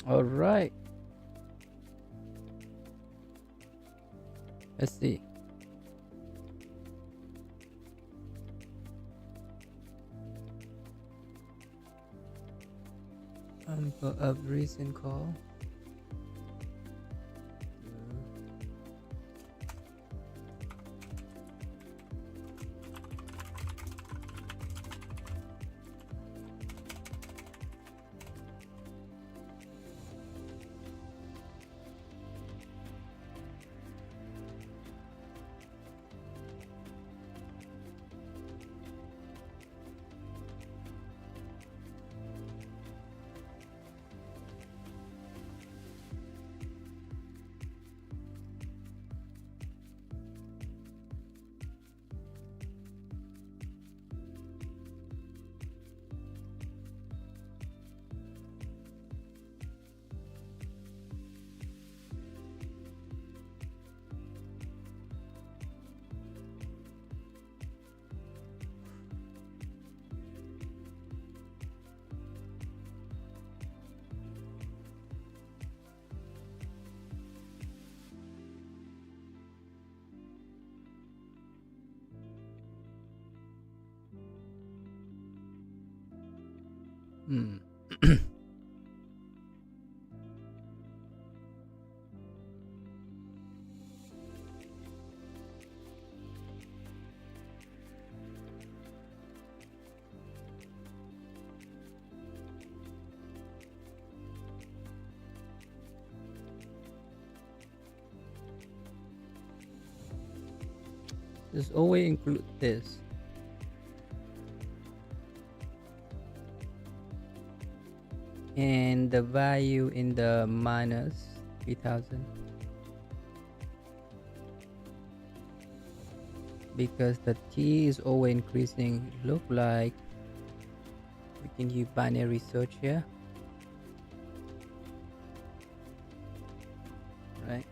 All right. Let's see. Number of recent call. Hmm. Just always include this. And the value in the minus 3000, because the T is always increasing. Look like we can use binary search here, right?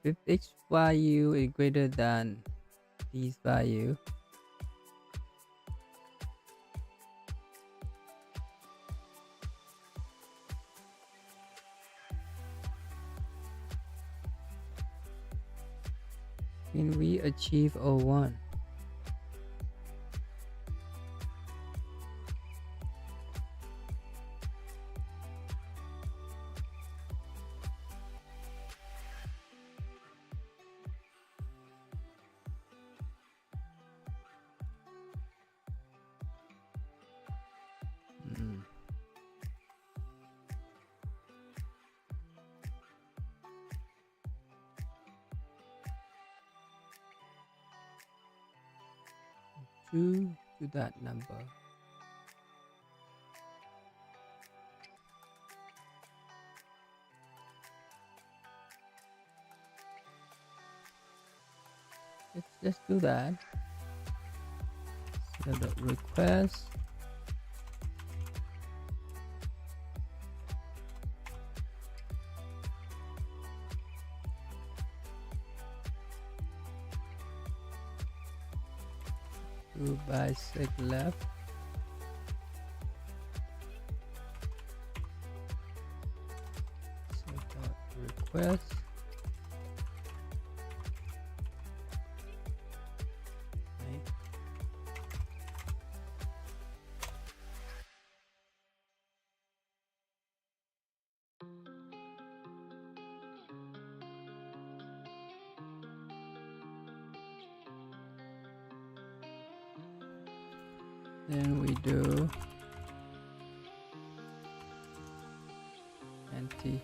If each value is greater than this value, can we achieve O1? Mm. To that number. Let's do that. So the request to bisect left. So dot request. Right. Then we do NT T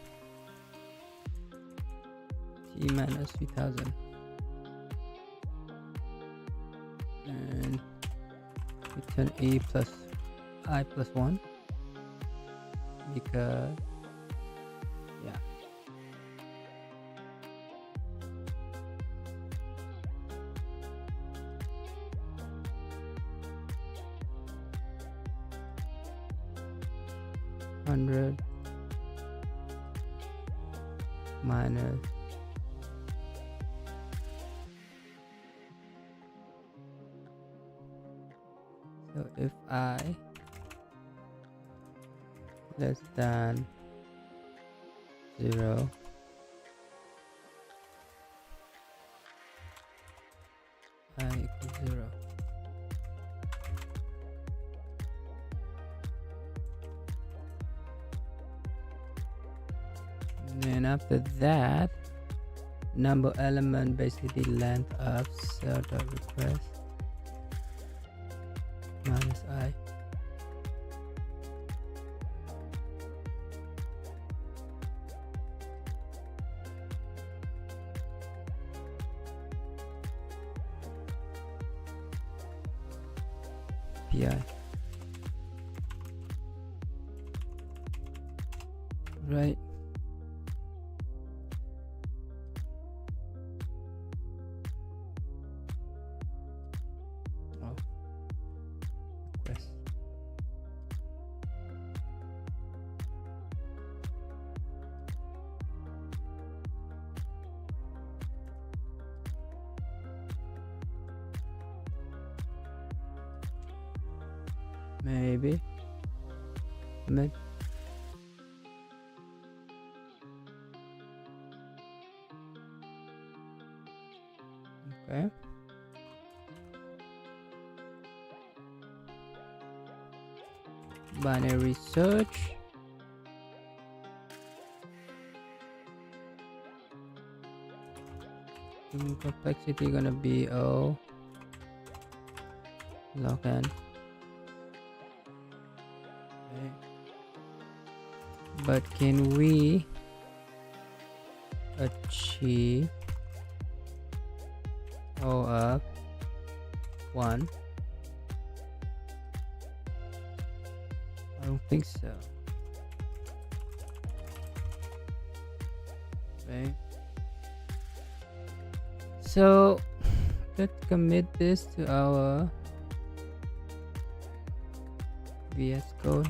minus 3000, and return A plus I plus 1, because yeah. 100 minus so if I less than 0, I equals 0. And then after that, number element basically length of cell dot request minus I. PI. Right. Oh. Request. Maybe. Mid. Okay. Binary search. Complexity gonna be O log n. Okay. But can we achieve O of 1? I don't think so. Okay. So let's commit this to our VS Code.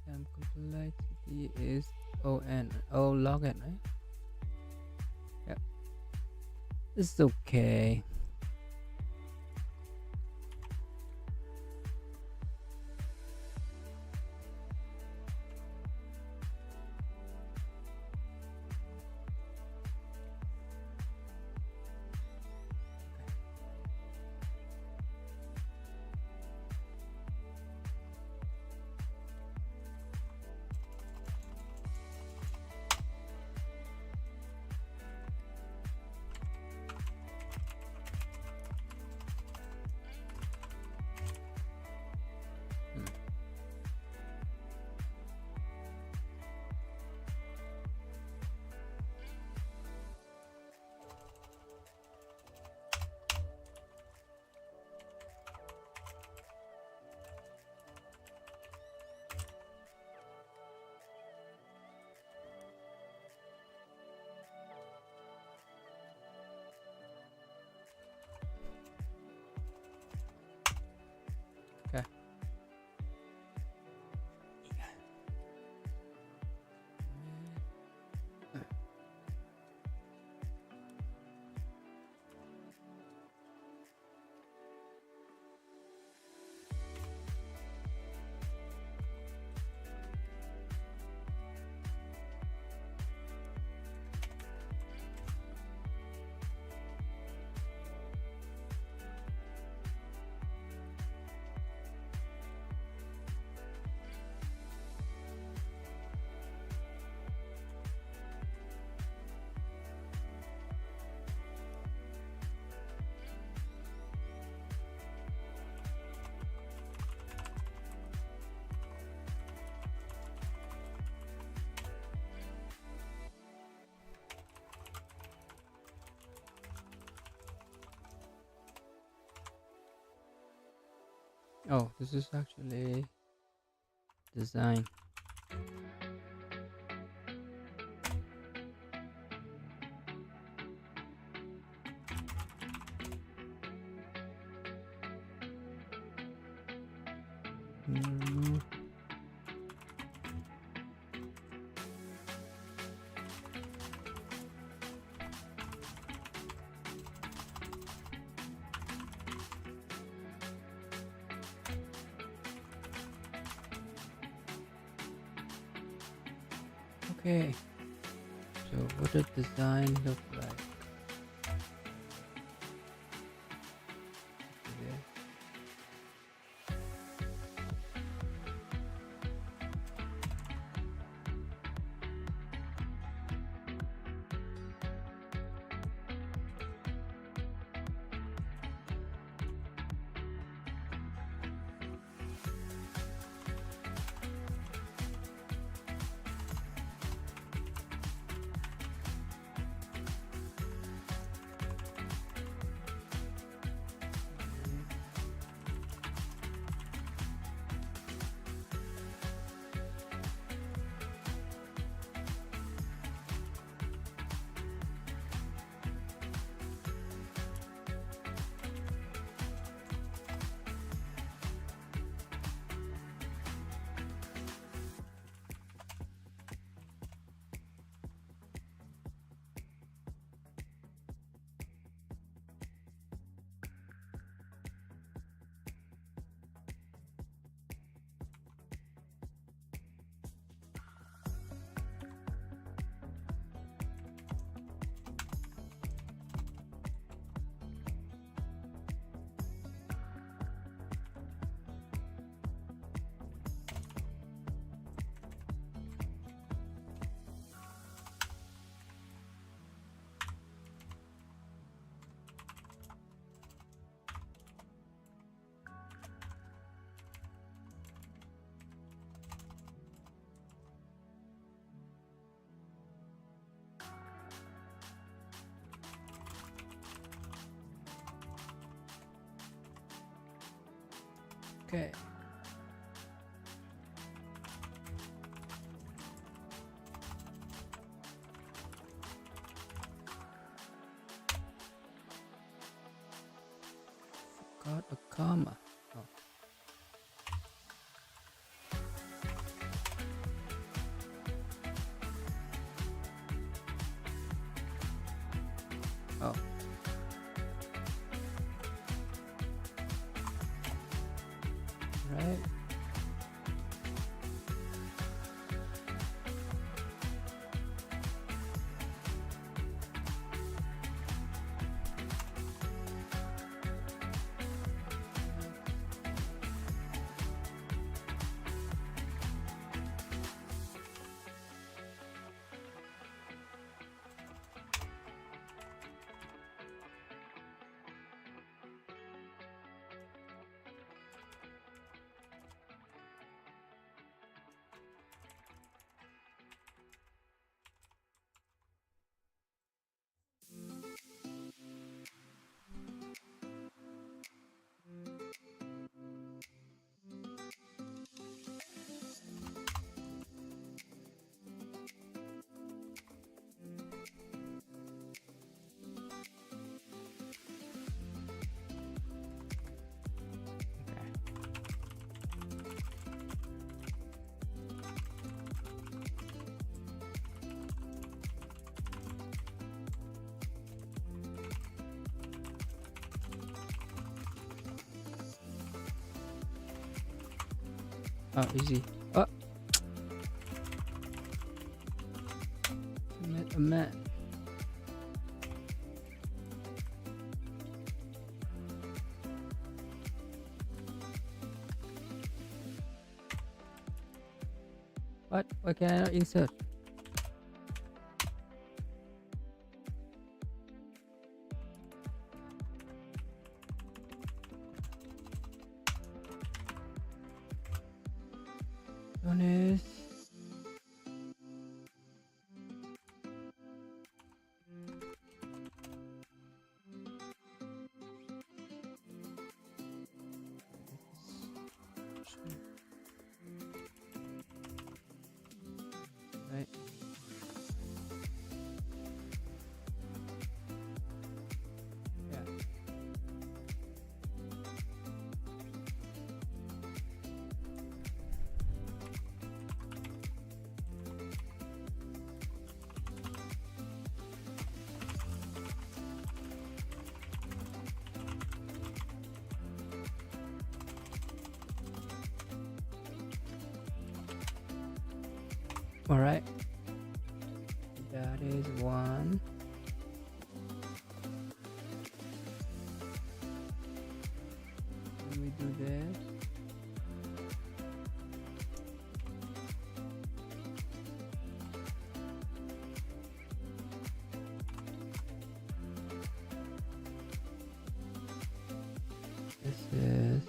Time complexity is O log n, right? Yep. It's okay. Oh, this is actually design. Mm, okay, so what does design look like? Okay. Okay. Got a comma. Oh, oh, right. Okay. Oh, easy. Oh, a man. What? Why can I not insert? Honest. All right, that is one. Let me do this. This is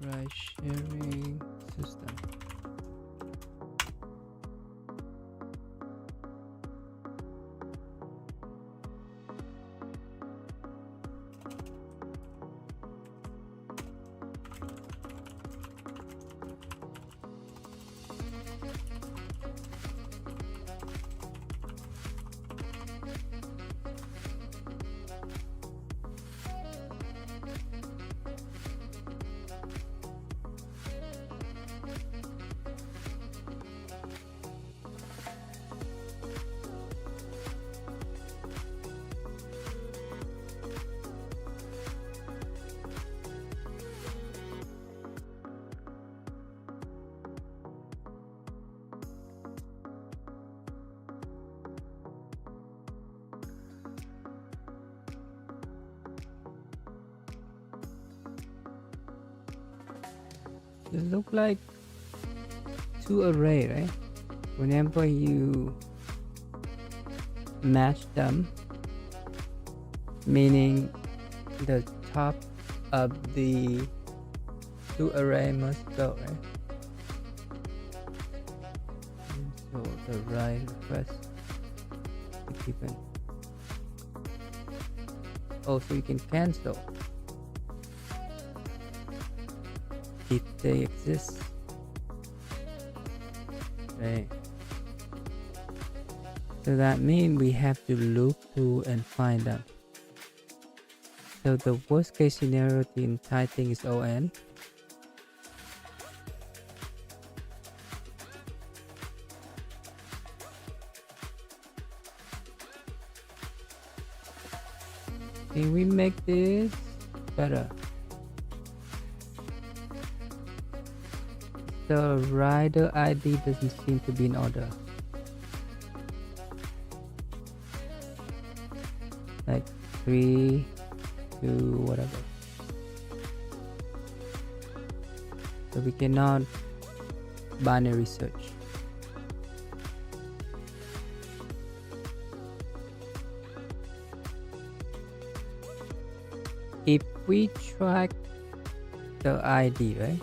ride sharing system. They look like two array, right? Whenever you match them, meaning the top of the two array must go, right? And so the right request is given. Oh, so you can cancel if they exist, right? So that means we have to loop through and find them. So the worst case scenario, the entire thing is ON. Can we make this better? The rider ID doesn't seem to be in order. Like 3, 2, whatever. So we cannot binary search. If we track the ID, right,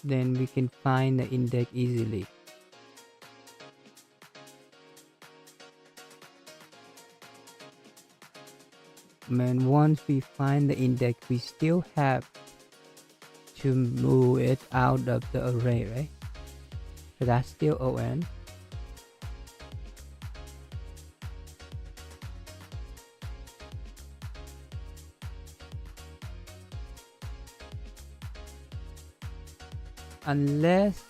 then we can find the index easily. And once we find the index, we still have to move it out of the array, right? So that's still ON. Unless,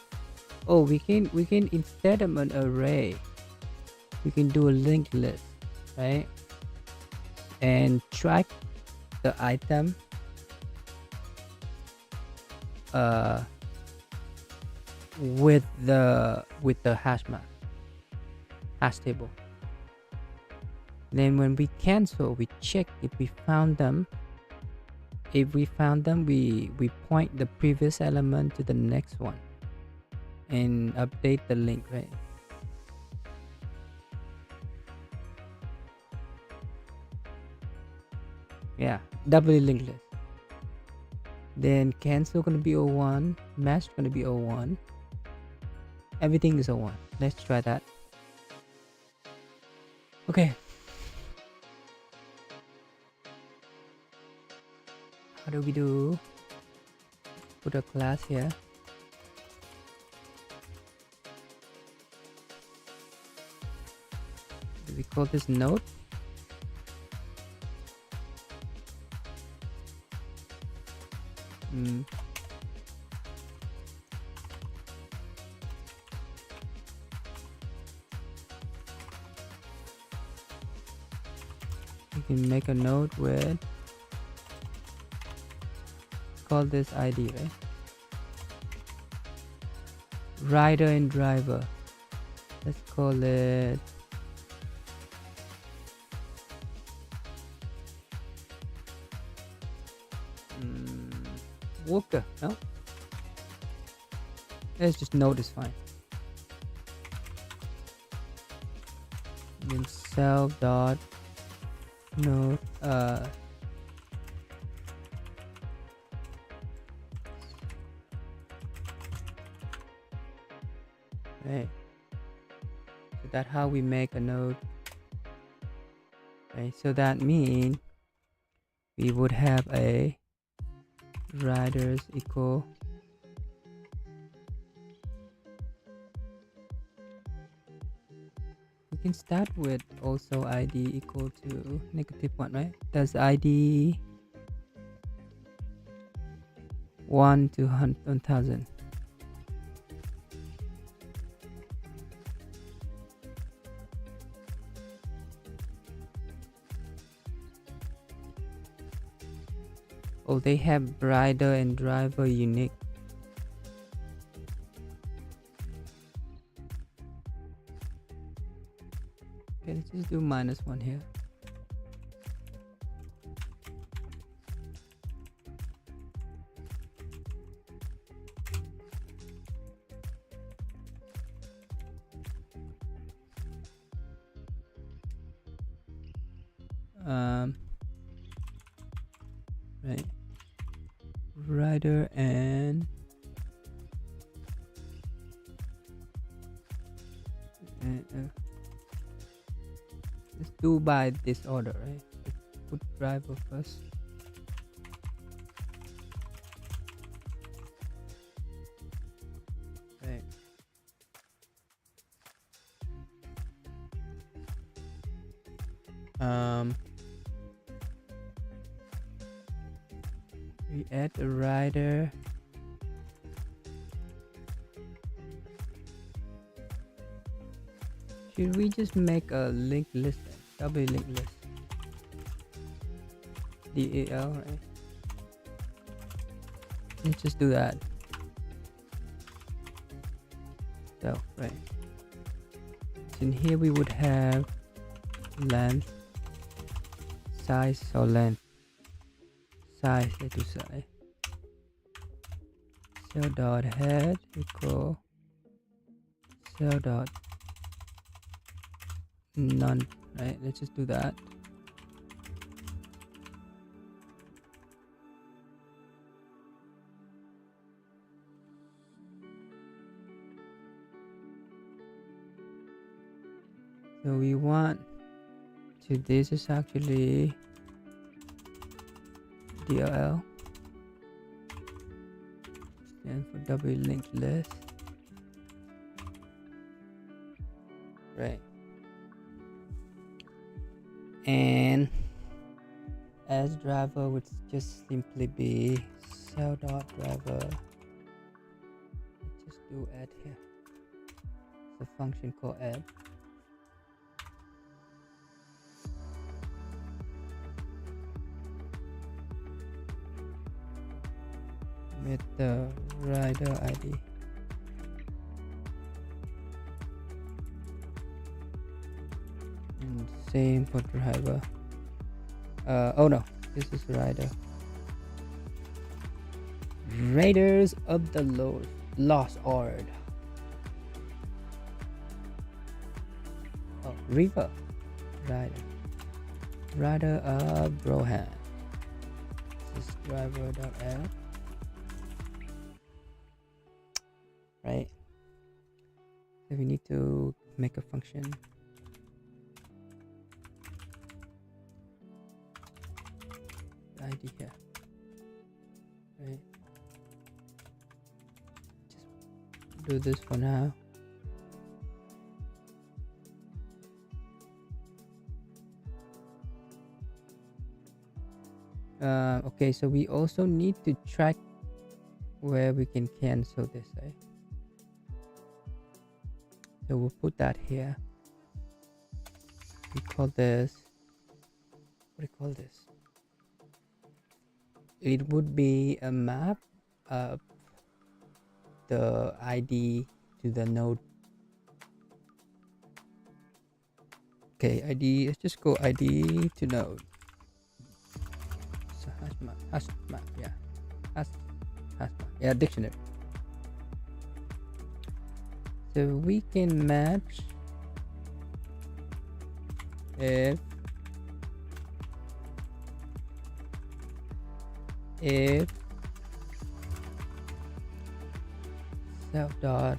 oh, we can instead of an array, we can do a linked list, right? And track the item with the hash map, hash table. Then when we cancel, we check if we found them. If we found them, we point the previous element to the next one and update the link, right? Yeah, doubly linked list. Then cancel gonna be 01, match gonna be 01. Everything is 01. Let's try that. Okay. How do we do? Put a class here. Do we call this node? can make a node with, call this ID, right? Rider and driver. Let's call it Walker. No, let's just node is fine. And then self dot node right. So that's how we make a node. Okay, so that means we would have a riders equal we can start with also ID equal to -1, right? Does ID 1 to 1000. Oh, they have rider and driver unique. Okay, let's just do -1 here. Right, rider and let's do by this order, right? Let's put driver first. Right. We add a rider. Should we just make a linked list then? Double linked list. DAL, right? Let's just do that. So, right. So in here we would have length, size or length. Size, let's do size. Cell dot head equal cell dot none, right? Let's just do that. So we want to, this is actually DLL, stand for double linked list, right? And as driver would just simply be cell dot driver. Let's just do add here. It's a function called add. With the rider ID. And same for driver. Oh no, this is rider. Raiders of the Lost Ord. Oh, River. Rider. Rider of Brohan. This is driver.add. Right, so we need to make a function. ID here, right? Just do this for now. Okay, so we also need to track where we can cancel this, right? So we'll put that here. We call this what do you call this? It would be a map of the ID to the node. Okay, ID, let's just go ID to node. So hash map, yeah. Hash map, yeah, dictionary. So we can match if self dot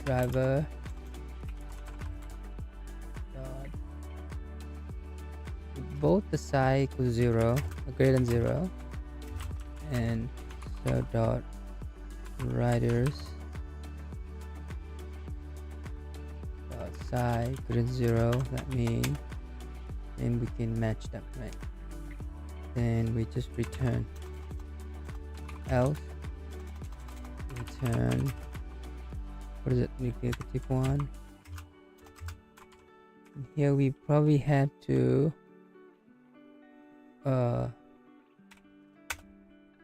driver dot both the side equals 0 or greater than 0 and self dot riders dot side greater than 0, that means then we can match them, right? Then we just return else return, what is it, -1. And here we probably have to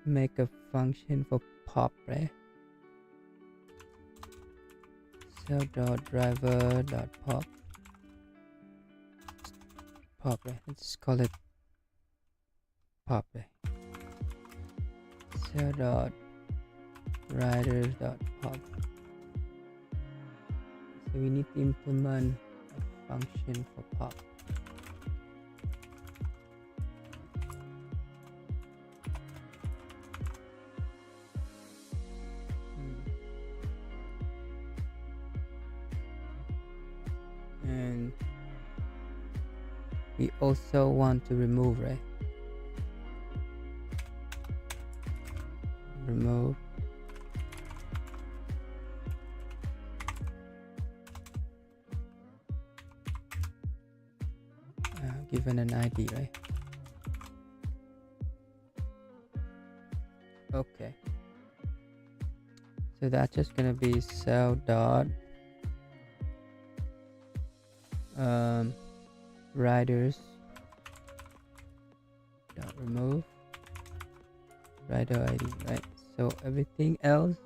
make a function for pop, right? Self.driver.pop right? Let's just call it pop, right? Self.riders.pop. So we need to implement a function for pop. And we also want to remove, right? Remove given an ID, right? Okay, so that's just gonna be cell dot riders dot remove rider ID, right? So everything else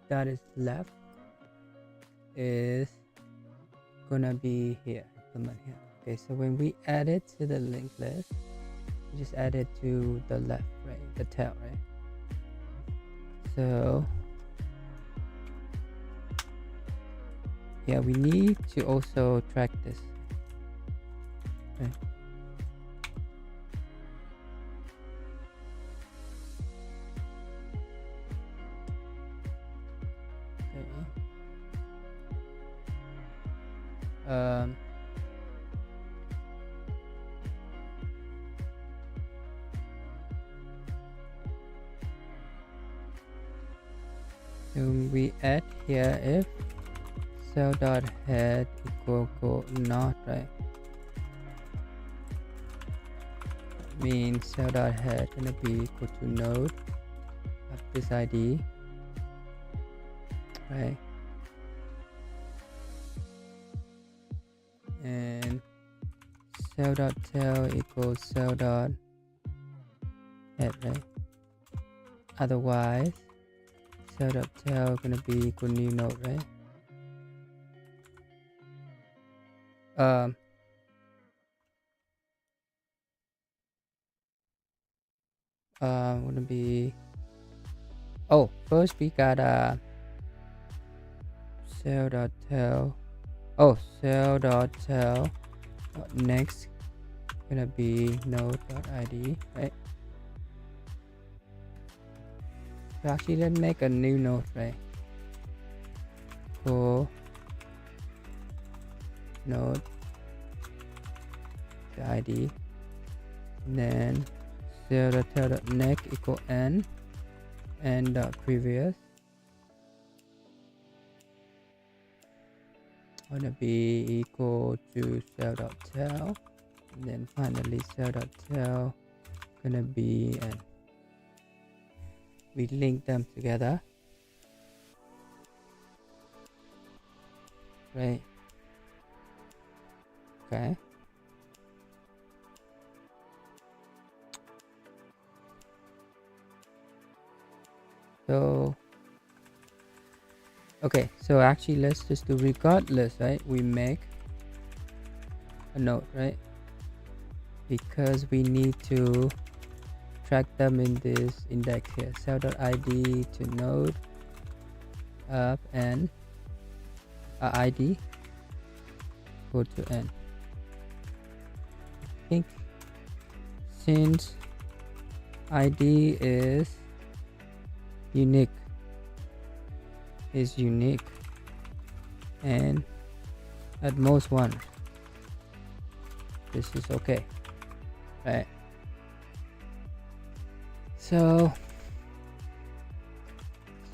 that is left is gonna be here, implement here. Okay, so when we add it to the linked list, we just add it to the left, right? The tail, right? So yeah, we need to also track this. Okay. So we add here if cell dot head equal not, right? That means cell dot head gonna be equal to node of this ID, right? And cell dot tail equals cell dot head, right? Otherwise cell dot tail gonna be equal new node, right? Gonna be, oh, first we got cell dot tail, oh, cell dot tail next gonna be node dot ID, right? So actually let's make a new node, right? For node the ID, and then cell dot tail dot next equal n dot previous gonna be equal to cell dot tail, and then finally cell dot tail gonna be n. We link them together, right? Okay, So okay, so actually let's just do regardless, right? We make a node, right? Because we need to track them in this index here. Cell.id to node up and id go to n. I think since id is unique and at most one, this is okay, right? So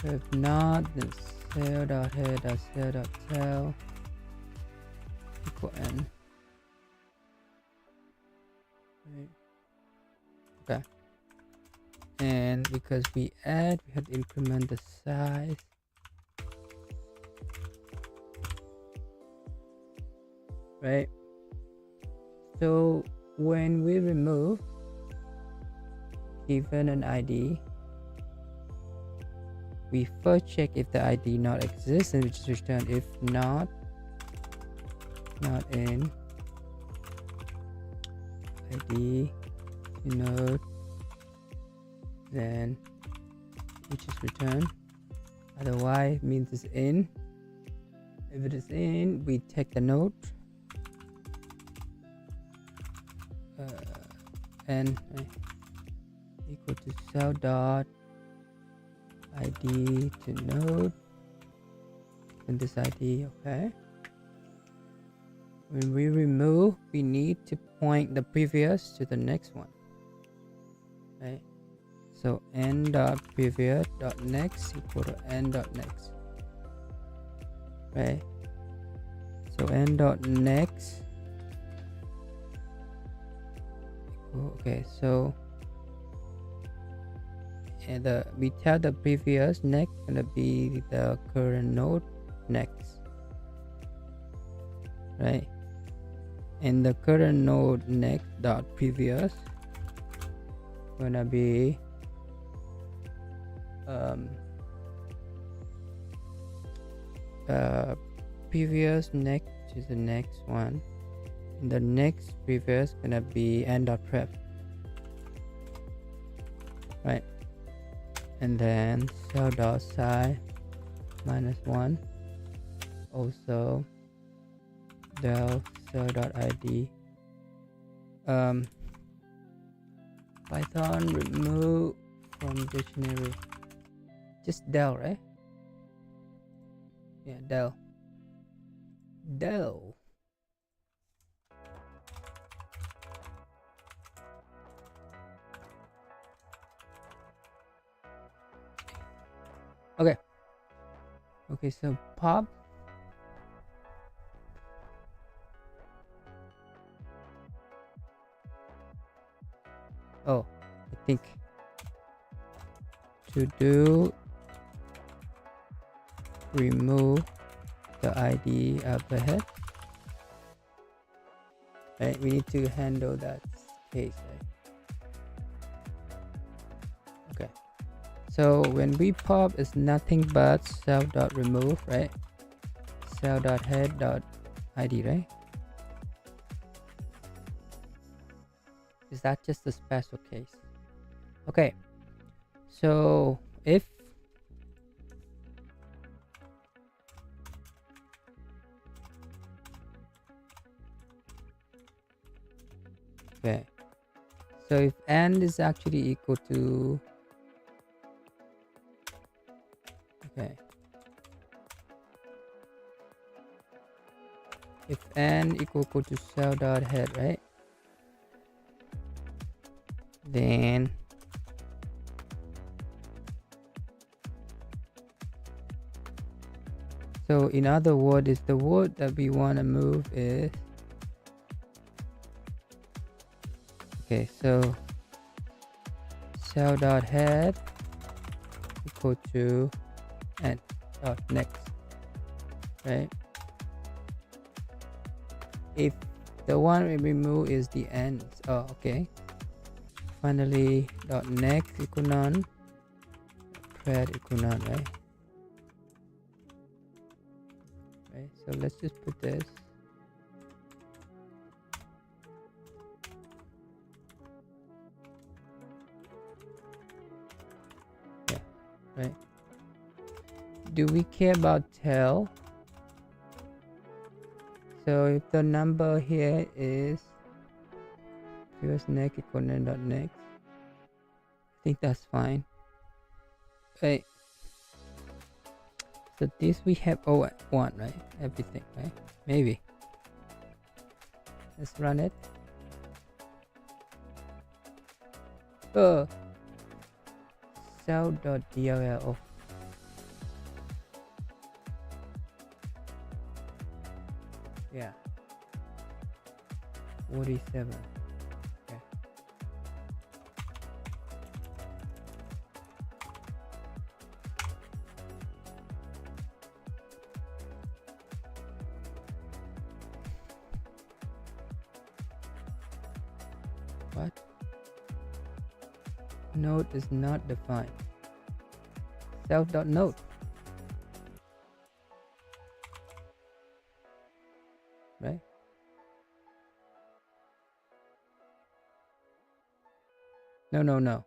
if not, then cell.head.cell.cell equal n, right? Okay, and because we add, we have to increment the size. Right, so when we remove given an id, we first check if the id not exists, and we just return if not in id node, then we just return. Otherwise means it's in. If it is in, we take the node n equal to cell dot id to node and this id. Okay, when we remove, we need to point the previous to the next one, right? So n dot previous dot next equal to n dot next, right? So n dot next. Okay, so and we tell the previous next gonna be the current node next, right? And the current node next dot previous gonna be previous next is the next one, and the next previous gonna be n.prep, right? And then cell.size -1, also del cell.id. Python remove from dictionary, just del, right? Yeah, del. Okay, so pop I think to do remove the id of the head, right? We need to handle that case, right? Okay, so when we pop, it's nothing but self.remove, right? Cell.head.id, right? Is that just a special case? Okay, so if okay, so if n is actually equal to if n equal to cell.head, right? Then so in other words, is the word that we want to move is okay, so cell.head equal to n dot next, right? If the one we remove is the ends, okay, finally dot next equal none create Equinox, right? Right, so let's just put this. Yeah, right. Do we care about tail? So if the number here is previous next equinox dot next, I think that's fine. Right. So this we have one, right? Everything, right? Maybe. Let's run it. Cell.dll. Oh. Yeah. 47. Okay. What? Node is not defined. Self.node. Right? No.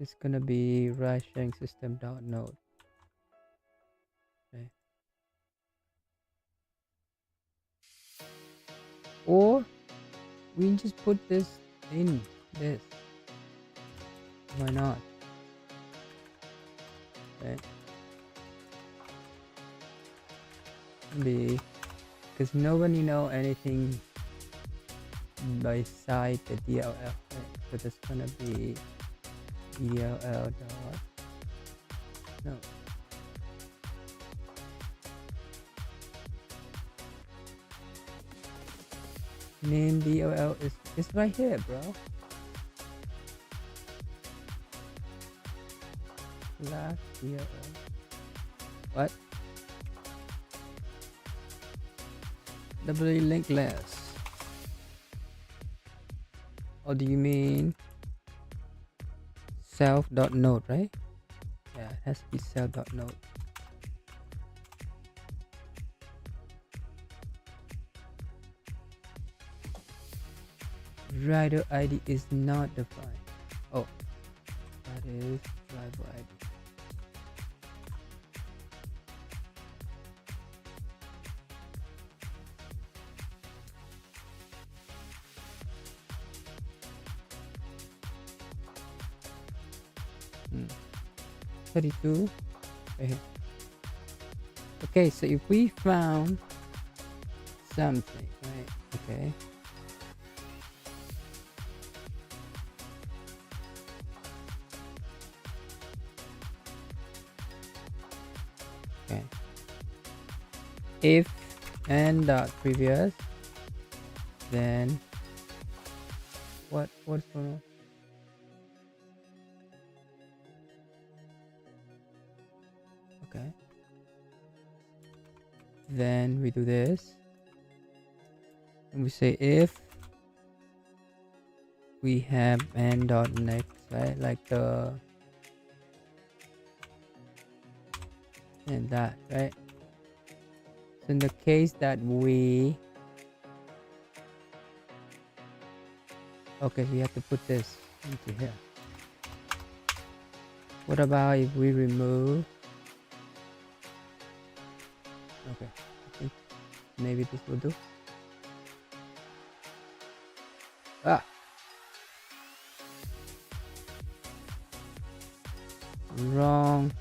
It's gonna be ride sharing system.node. Okay. Or we just put this in this. Why not? Right? Because nobody know anything beside the DLL, right? So that's gonna be DLL dot no. Name DLL is right here, bro. Last DLL. What? W link less. Or do you mean self.node, right? Yeah, it has to be self.node. Rider ID is not defined. Oh, that is driver ID. Hmm. 32 right here. Okay, so if we found something, right? Okay. Okay. If n dot previous, then what's going on? Okay. Then we do this, and we say if we have n dot next, right? Like the and that, right? So in the case that we okay, so you have to put this into here. What about if we remove? Okay, I think maybe this will do. Ah, wrong.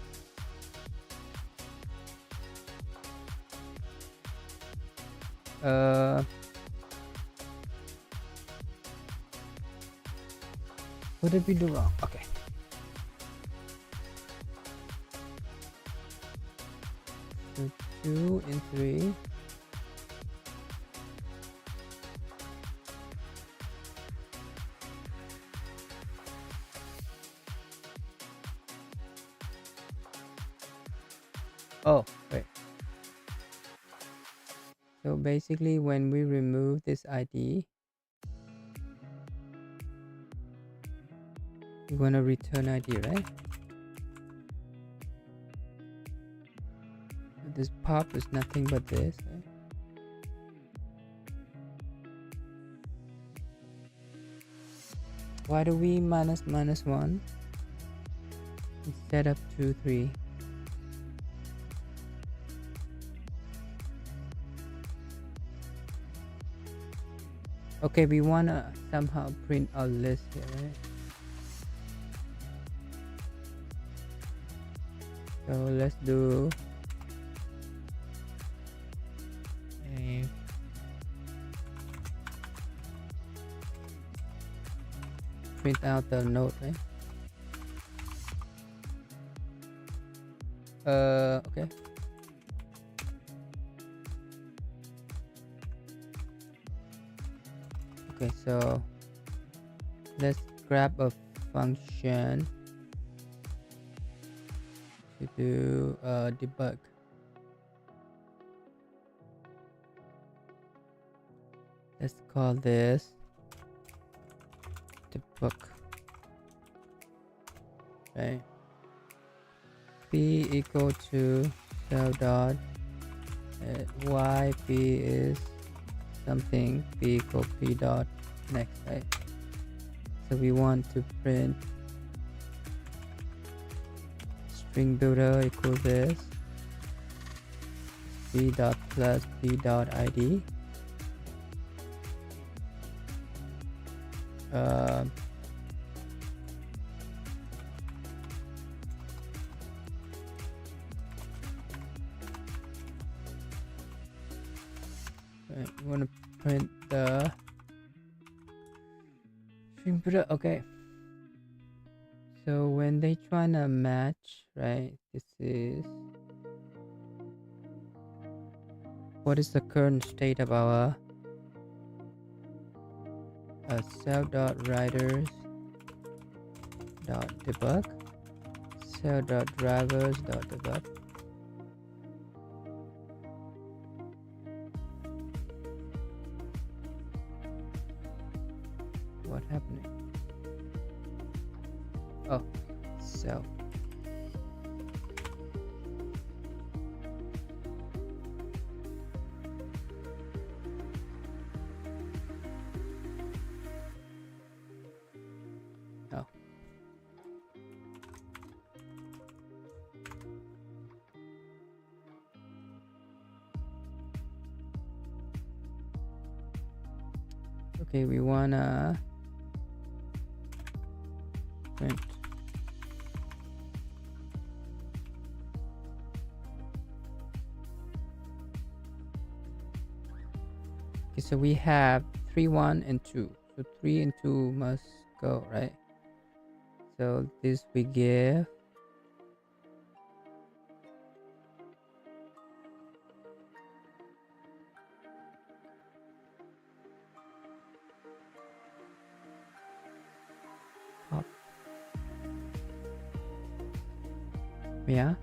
What did we do wrong? Okay. So 2 and 3. Oh, wait. So basically when we remove this ID, we want to return ID, right? this pop is nothing but this, right? Why do we minus 1 instead of 2 3? Okay, we wanna somehow print our list here, right? So let's do a print out the note, right? Okay. Okay, so let's grab a function to do debug. Let's call this debug, right? P equal to self dot y p is something, p equal p dot next, right? So we want to print string builder equals this p dot plus p dot id. Right, we want to print the string builder. Okay, so when they trying to match, right, this is what is the current state of our self dot writers dot debug, self dot drivers dot debug. What happening? Oh, self. Oh. Okay, we wanna print okay, so we have 3 1 and 2, so 3 and 2 must go, right? So this we give pop. Yeah,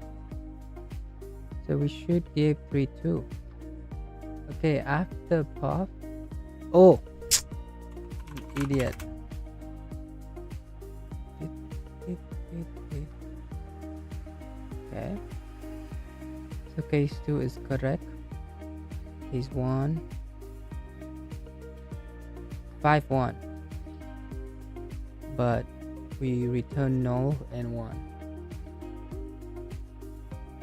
so we should give 3 2. Okay, after pop. Oh, idiot. Okay, so case 2 is correct. Case 1 5 1, but we return null and 1,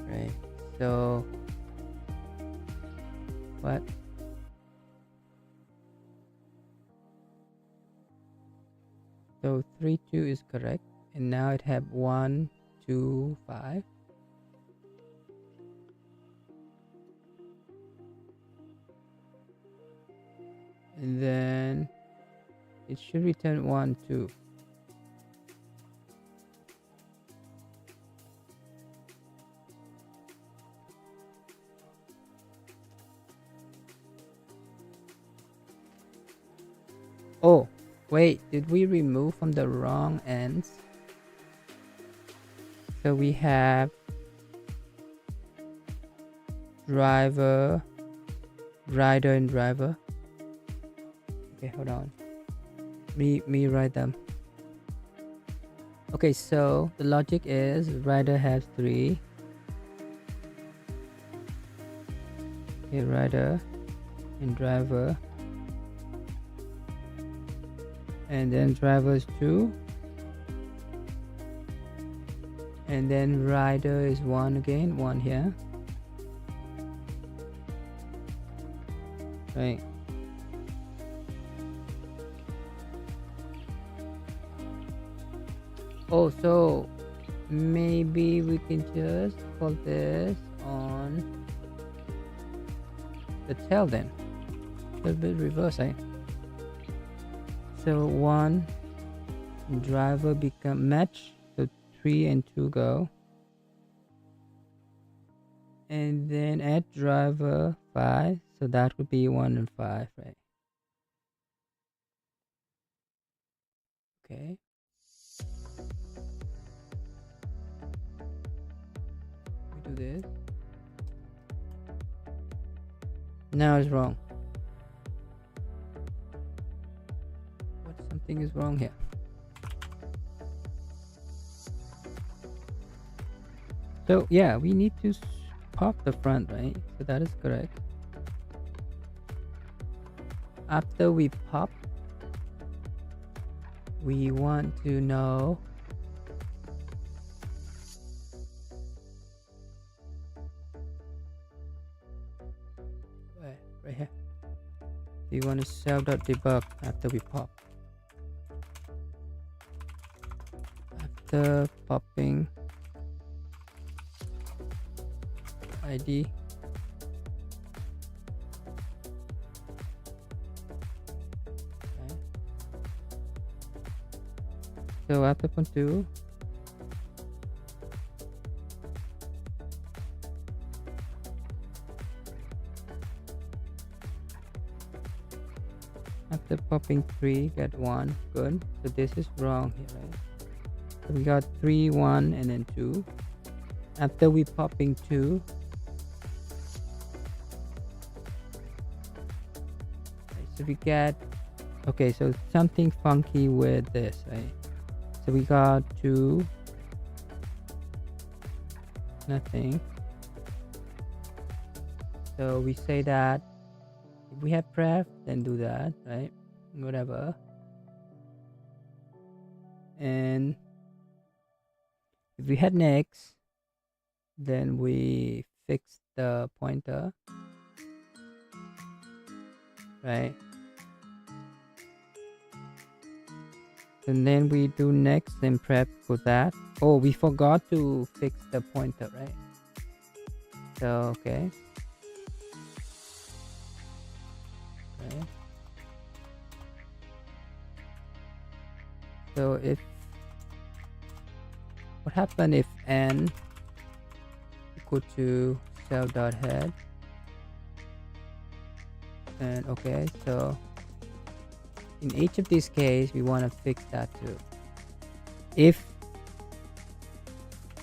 right? So what? So 3 2 is correct, and now it have 1 2 5. And then it should return 1 2. Oh, wait, did we remove from the wrong ends? So we have driver, rider, and driver. Okay, hold on. Me write them. Okay, so the logic is rider has 3, Okay, rider and driver, and then drivers 2, and then rider is 1 again, 1 here, right? Oh, so maybe we can just call this on the tail then. A little bit reverse, eh? So 1 driver become match, so 3 and 2 go, and then add driver 5, so that would be 1 and 5, right? Okay, we do this. Now it's wrong. What, something is wrong here. So yeah, we need to pop the front, right? So that is correct. After we pop, we want to know where, right here. We want to self.debug after we pop. After popping ID, okay. So after point2, after popping 3, get 1, good. So this is wrong here, right? So we got 3, 1, and then 2. After we popping 2, okay, so we get, okay, so something funky with this, right? So we got 2, nothing. So we say that if we have pref, then do that, right? Whatever. And if we had next, then we fix the pointer, right? And then we do next and prep for that. Oh, we forgot to fix the pointer, right? So okay. Okay. So if, what happened if n equal to cell.head, and okay, so in each of these cases we want to fix that too. If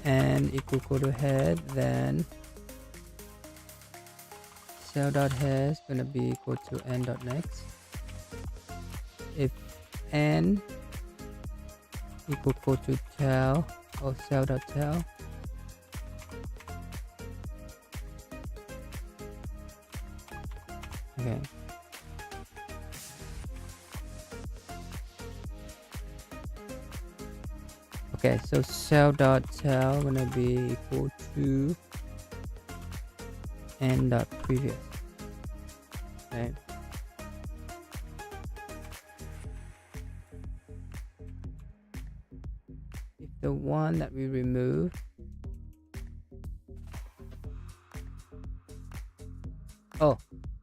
n equal to head, then cell.head is going to be equal to n.next. If n equal to tail or cell.tail, okay. Okay, so cell.tail gonna be equal to n.previous, right? If the one that we remove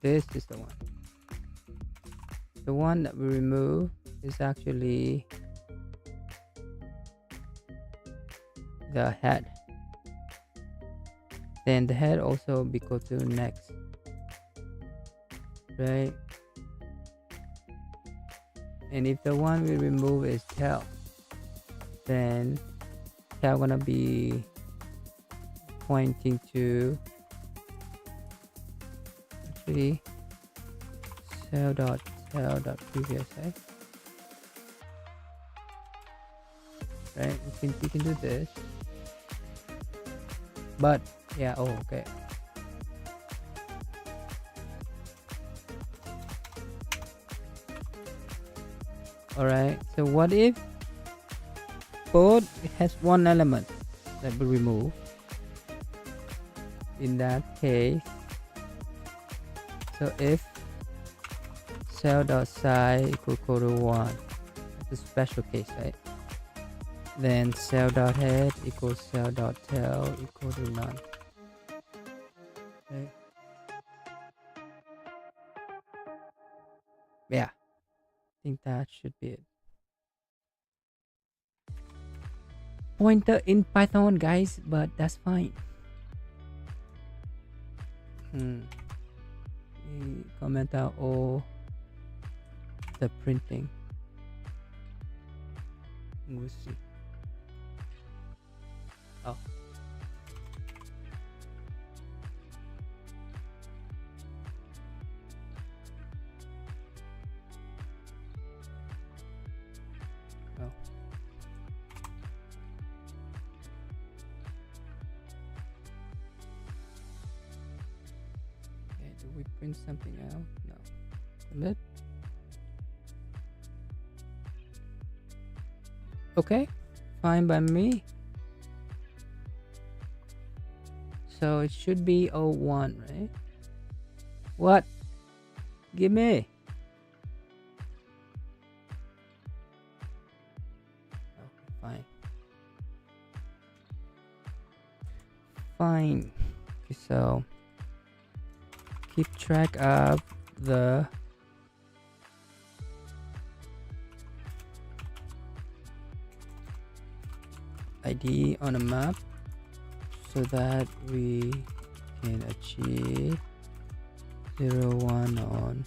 this is the one. The one that we remove is actually the head. Then the head also be equal to next, right? And if the one we remove is tail, then tail gonna be pointing to actually cell.previous, right? Right, we can do this, but yeah, oh okay. All right. So what if both has one element that we remove? In that case, so if cell dot size equal to 1, it's a special case, right? Then cell dot head equals cell dot tail equal to none. Okay. Yeah, I think that should be it. Pointer in Python, guys, but that's fine. We comment out all the printing. We'll see. Oh. Oh. Okay, do we print something out? No. Commit. Okay, fine by me. So it should be 01, right? What? Give me. Okay, fine. Fine. Okay, so keep track of the ID on a map so that we can achieve 0, 1 on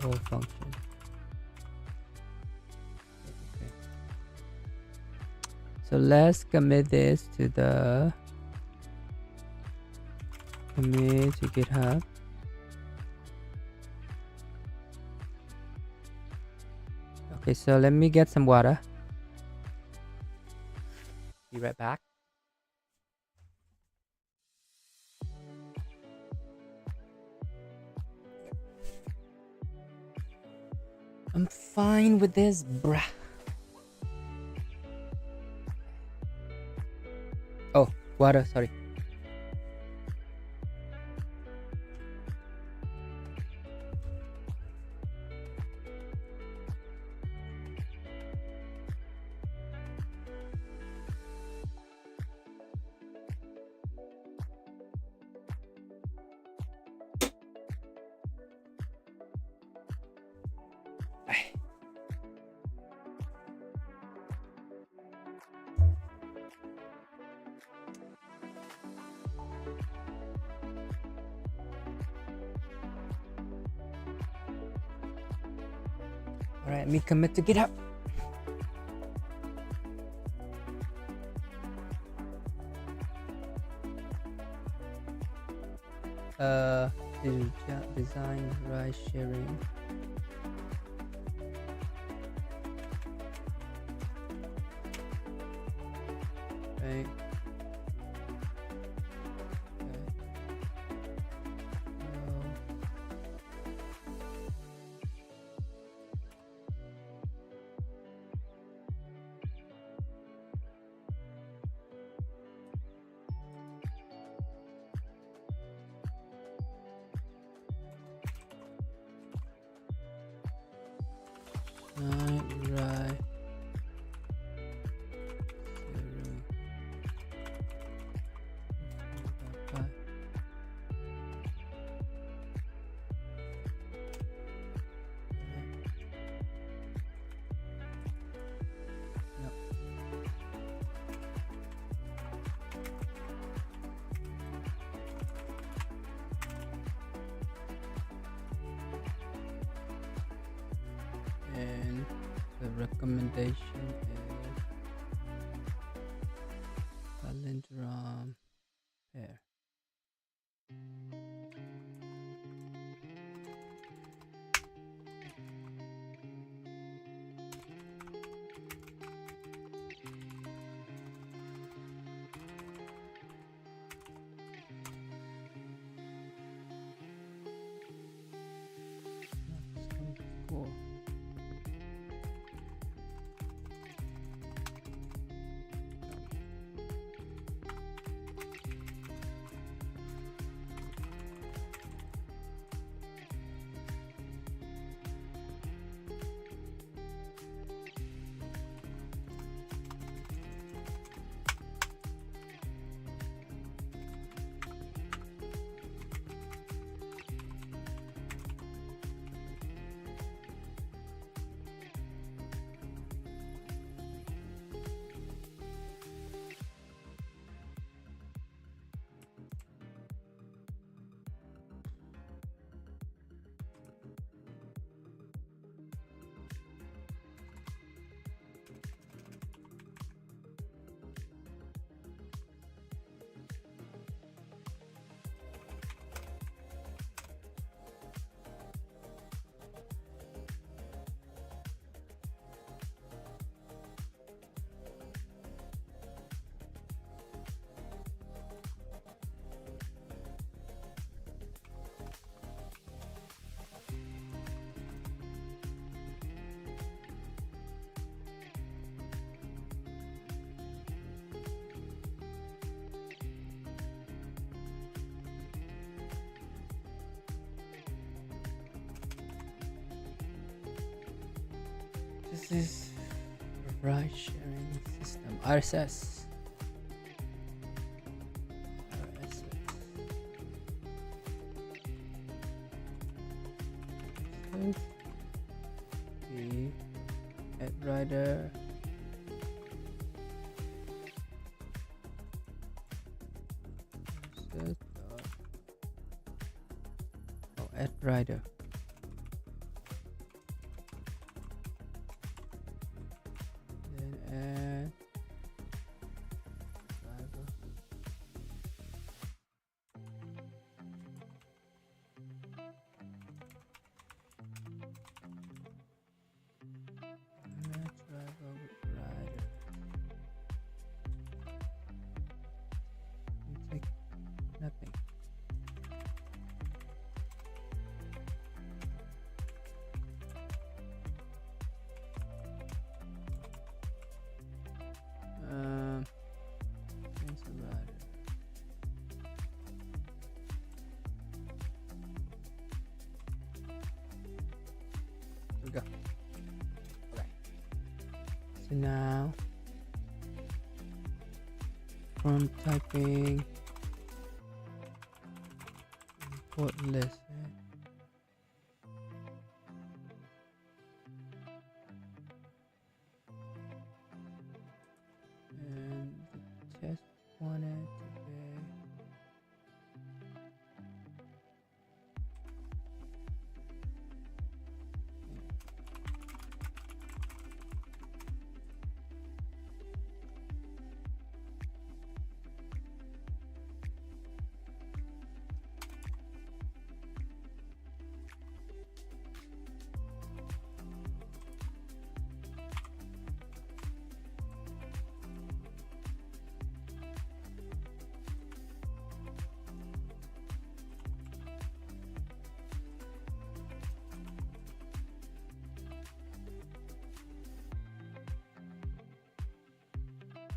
all functions. Okay. So let's commit this to the commit to GitHub. Okay, so let me get some water. Be right back. I'm fine with this, bruh. Oh, water, sorry. Alright, me commit to GitHub. Design, ride sharing. Right. Right. And the recommendation is palindrome pair. Cool. This is ride sharing system, RSS. The AdRider. Oh, AdRider. Then add driver. Driver with rider. Take nothing. Cancel rider. There we go. Okay. So now from typing import list, right? And just wanted to be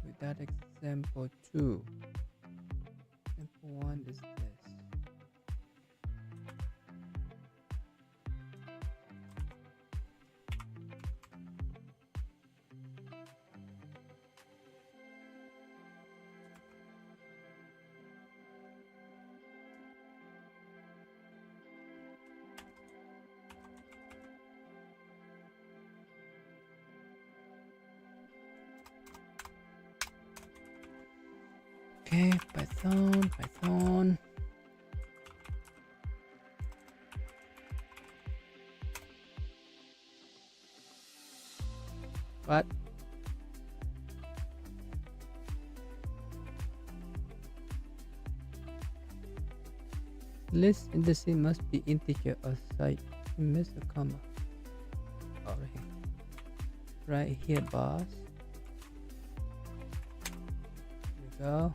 with that example 2. Example 1 is this. Okay, Python. What? List indices must be integer or cite. You miss a comma. Oh, right here. Right here, boss. There we go.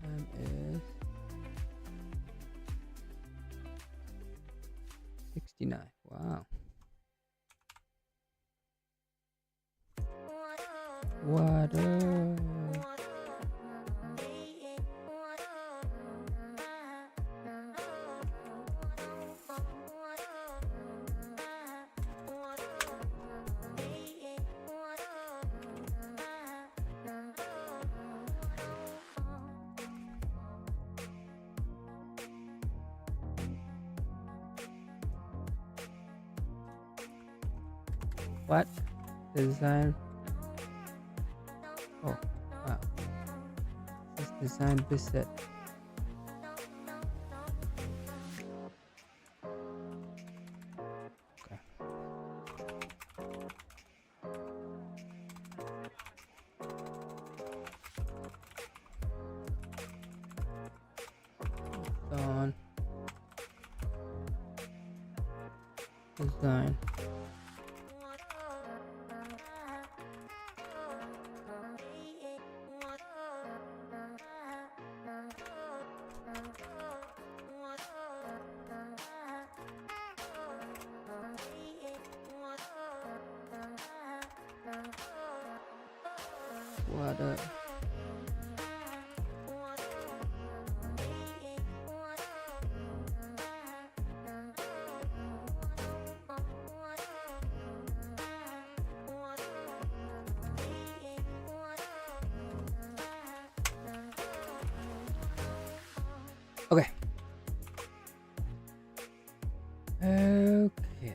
Time is 69. Wow. Water. What? Design. Oh, wow. This design preset. Okay. On design. Water. Okay.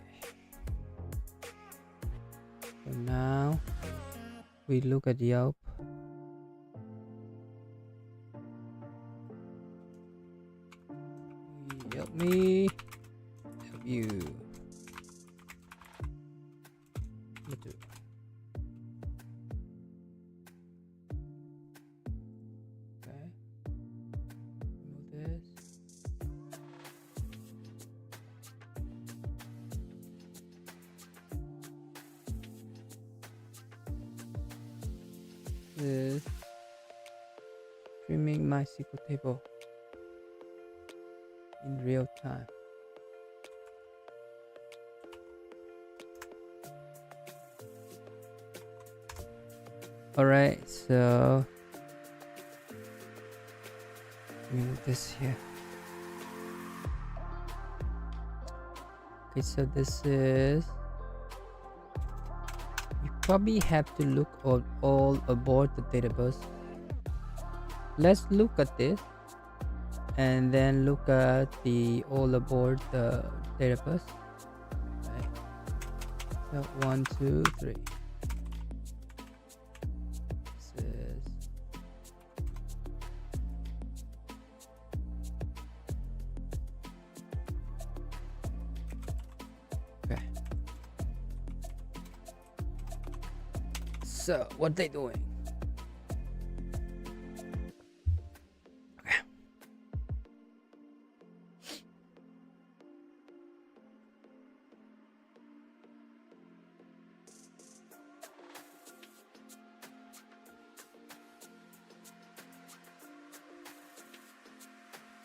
So now we look at Yelp. Help me. Help you. Me too. Okay. Remove this. This streaming MySQL table in real time. Alright, so move this here. Okay, so this is, you probably have to look all aboard the database. Let's look at this and then look at the all aboard the database. Right. So 1, 2, 3. This is okay. So what they doing?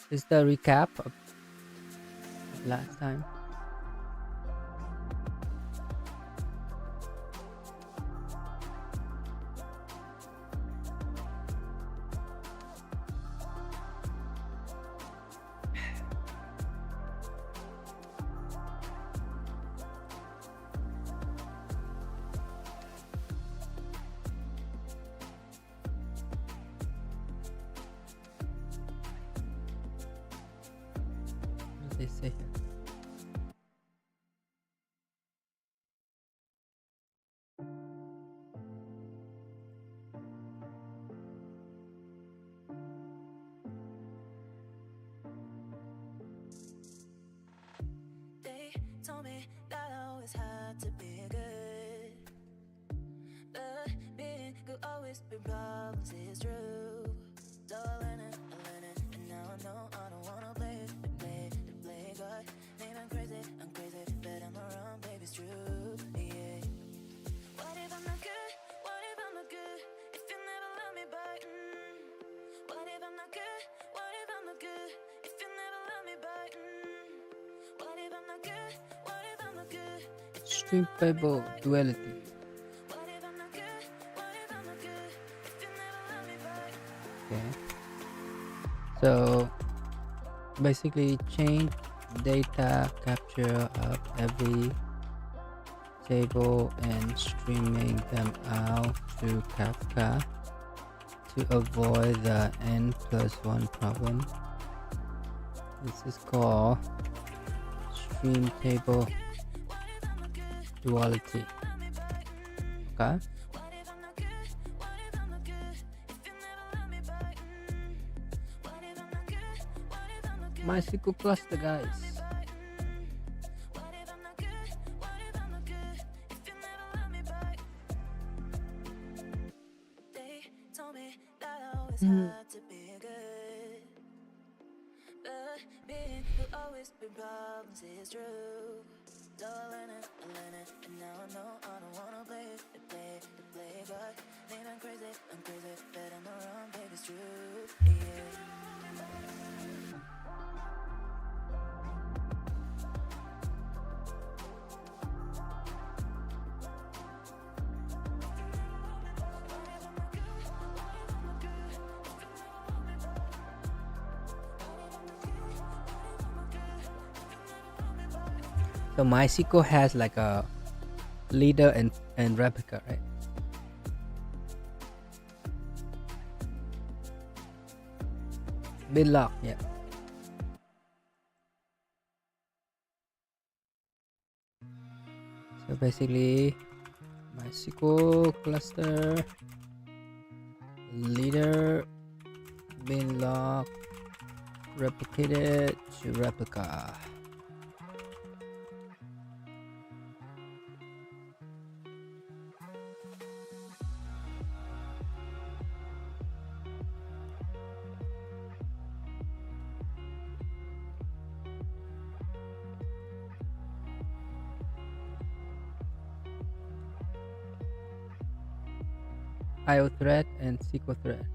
Is the recap of last time? What they say here? They told me that I always had to be good, but being good always been problems, it's true. So I learned it, and now I know I don't wanna play God. Maybe I'm crazy, but I'm around, baby, it's true, yeah. What if I'm not good? What if I'm not good? If you never love me back, What if I'm not good? What if I'm not good? If you never love me back, What if I'm not good? What if I'm not good? Stream table duality. What if I'm not good? What if I'm not good? If you never love me back. Okay. So basically change data capture of every table and streaming them out to Kafka to avoid the n+1 problem. This is called stream table duality. Okay. What if I'm not good? What if I'm not good? If you never love me back. What if I'm not good? What if I'm not good? MySQL cluster, guys. What if I'm not good? What if I'm not good? If you never love me back. They told me that I always had to be good, but being good always been problems, it's true. So I learned it, and now I know I don't wanna play God. Maybe I'm crazy, but I'm around, baby, it's true, yeah. So MySQL has like a leader and replica, right? Bitlock, yeah. So basically, MySQL cluster leader bin log replicated to replica. IO thread and SQL thread.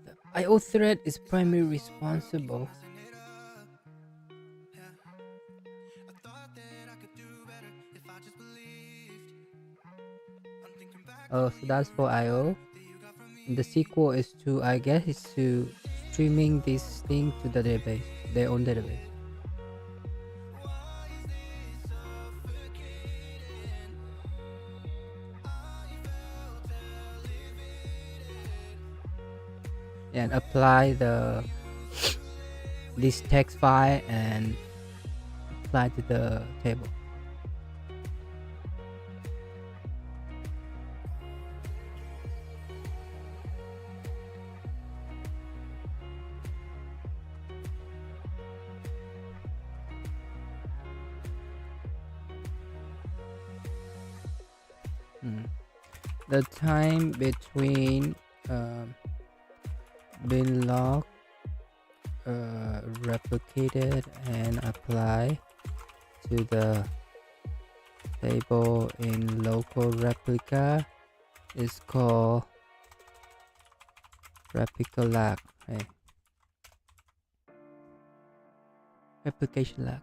The IO thread is primarily responsible so that's for IO. And the SQL is to, I guess, is to streaming this thing to the database, their own database. And apply this text file and apply to the table. The time between bin log replicated and apply to the table in local replica is called replica lag. Hey. Replication lag.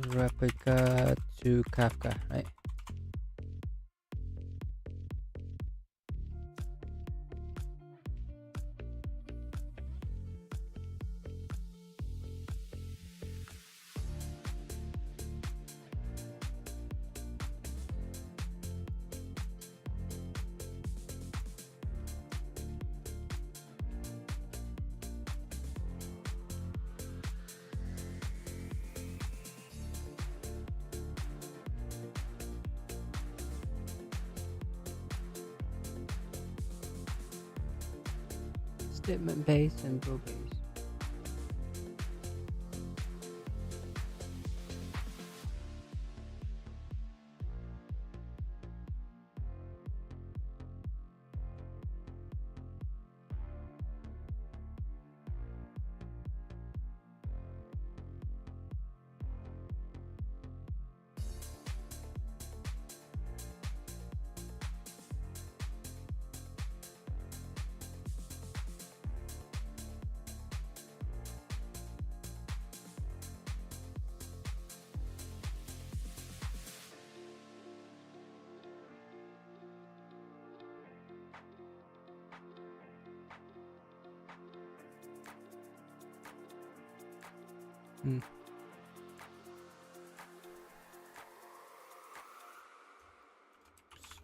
Replica to Kafka, right? Statement based and row based.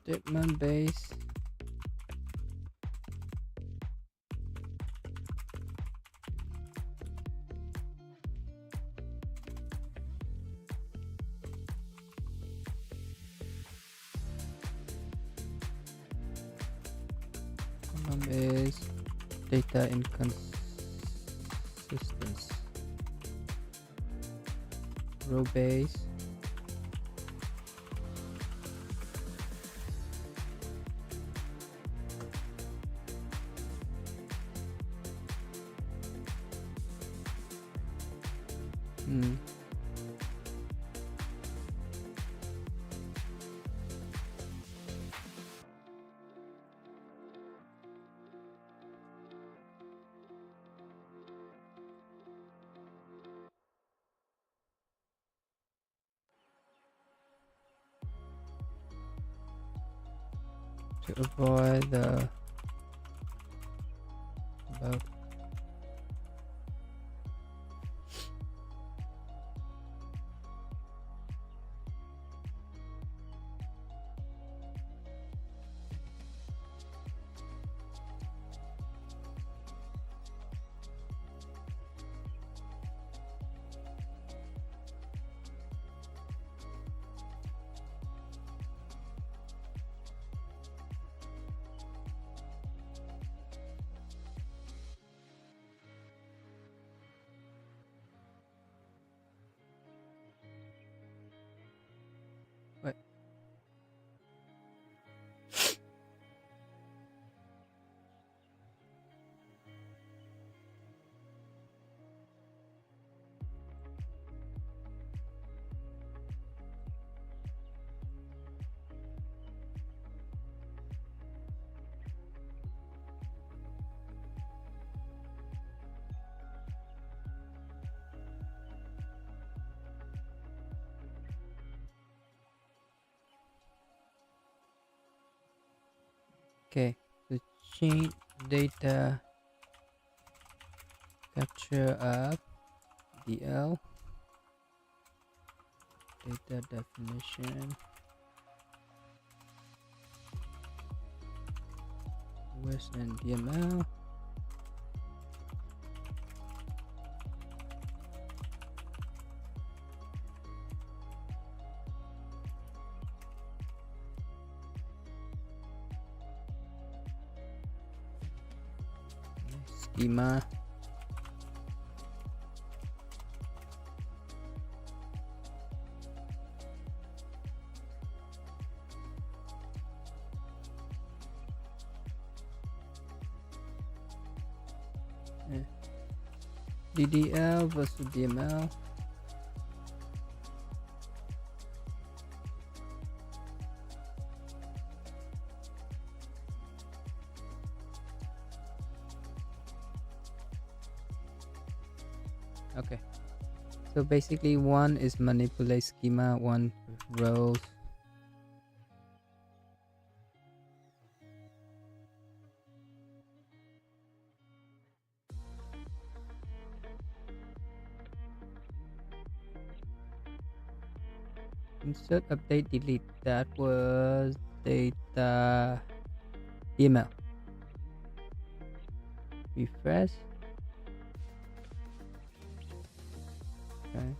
Statement based column is data inconsistency. Row based to avoid the bug. Wait. Okay, so change data capture of DL data definition with and DML. Schema. DDL versus DML. Okay, so basically one is manipulate schema, one rows. Insert, update, delete. That was data email. Refresh. Okay.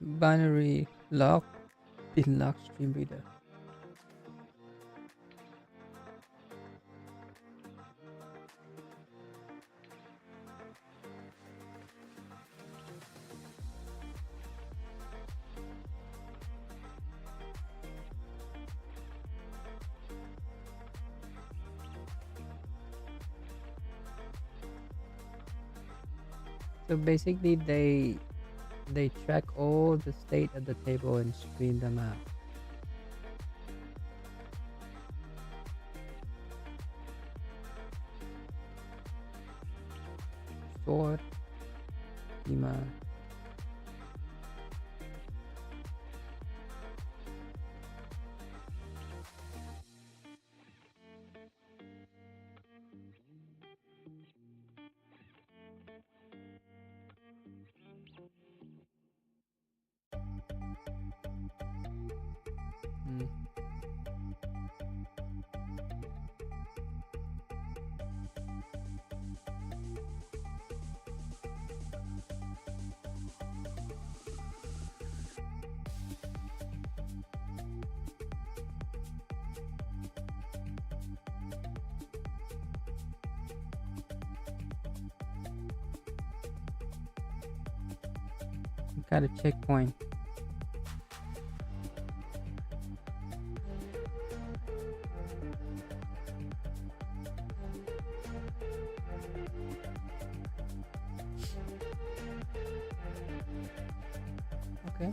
Binary log, bin log stream reader. So basically they track all the state of the table and screen them out. Sort, schema. kind of checkpoint. Okay.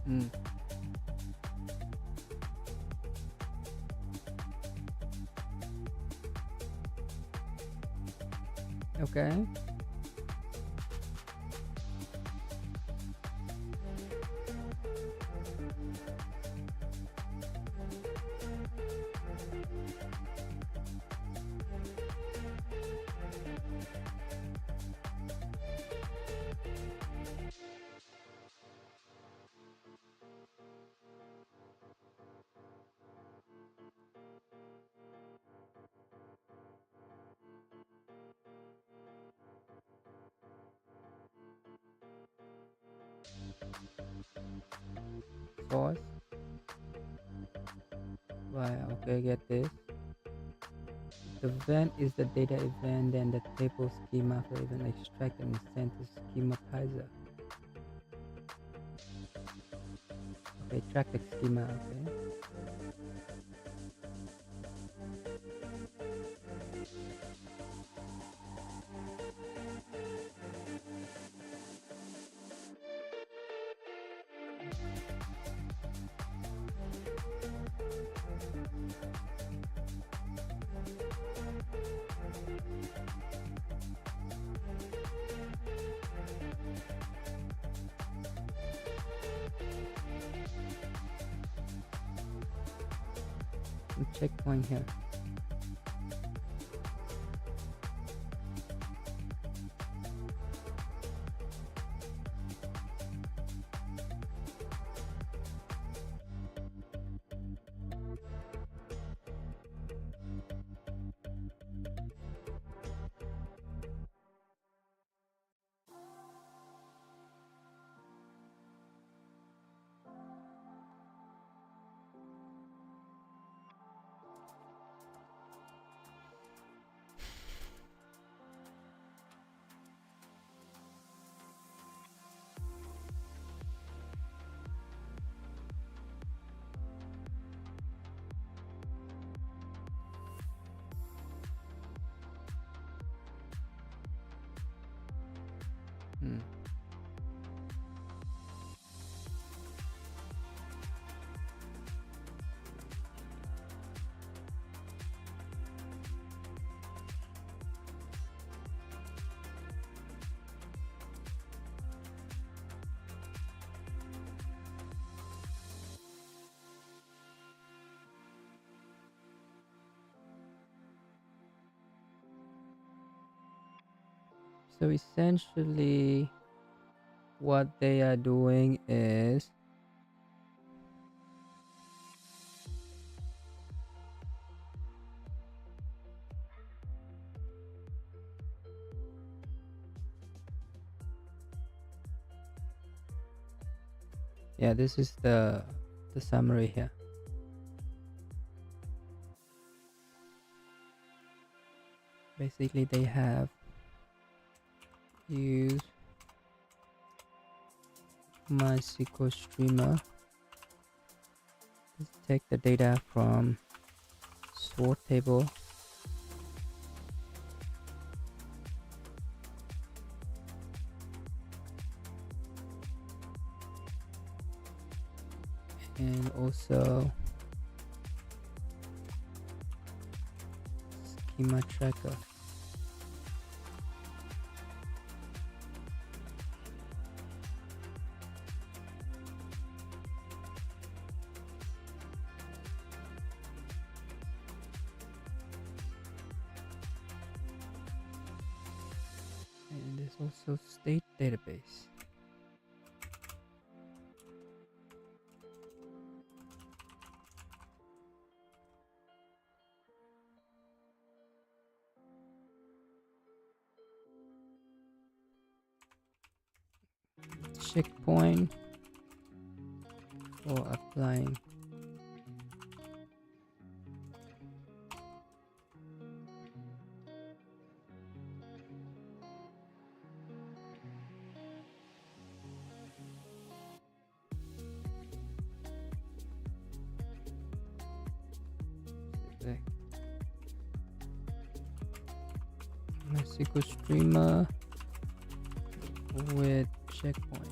Mm. Okay. Source. Right, okay, get this. The event is the data event, then the table schema for event extract and send to schematizer. Okay, track the schema, okay. Some checkpoint here. Hmm. So essentially what they are doing is yeah, this is the summary here. Basically they have used MySQL Streamer to take the data from source table and also schema tracker. And there's also state database. Checkpoint for applying. Select MySQL streamer with checkpoint.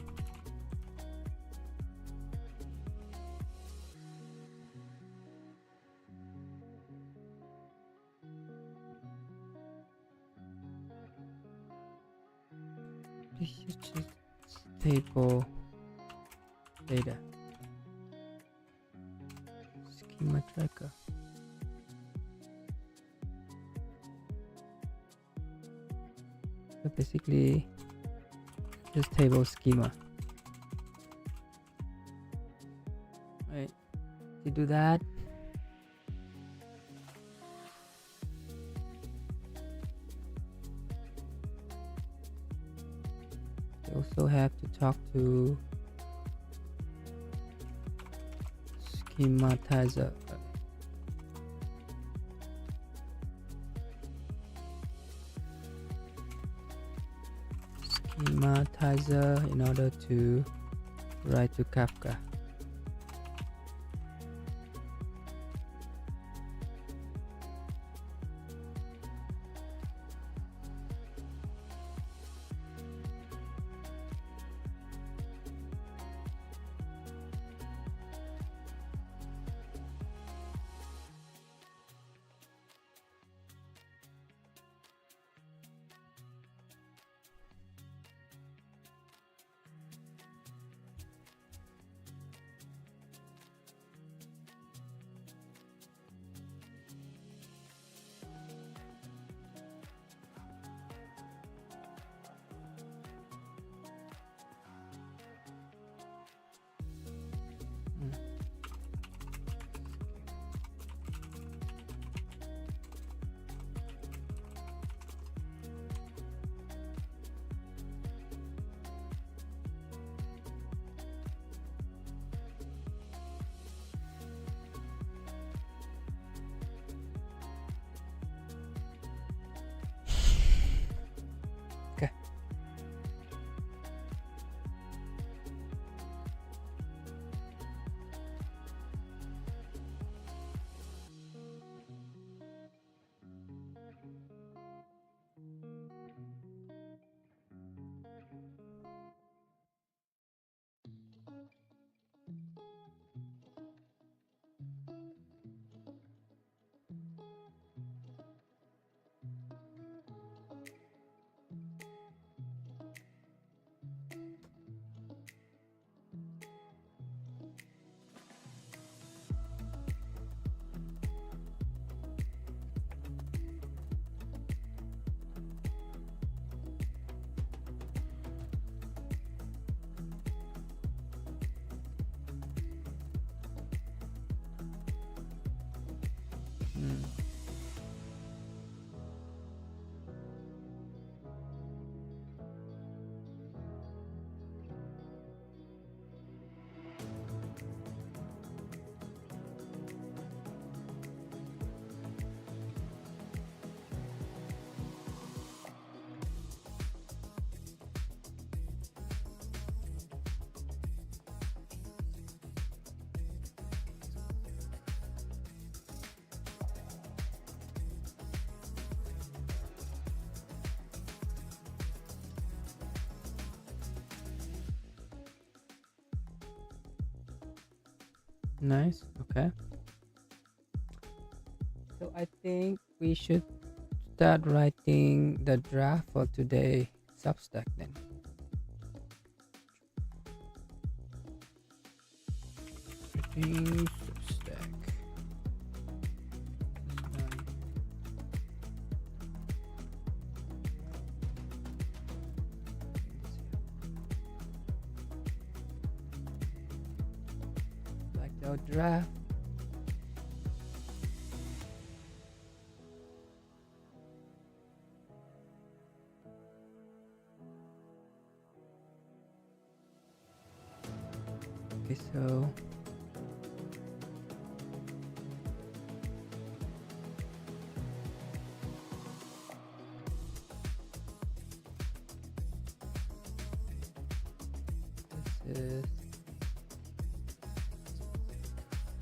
This is just table data. Schema tracker. So basically just table schema. Right. To do that, you also have to talk to schematizer. Schematizer in order to write to Kafka. Okay. Nice. Okay. So I think we should start writing the draft for today Substack then. Writing Substack. Like our draft. Okay, so this is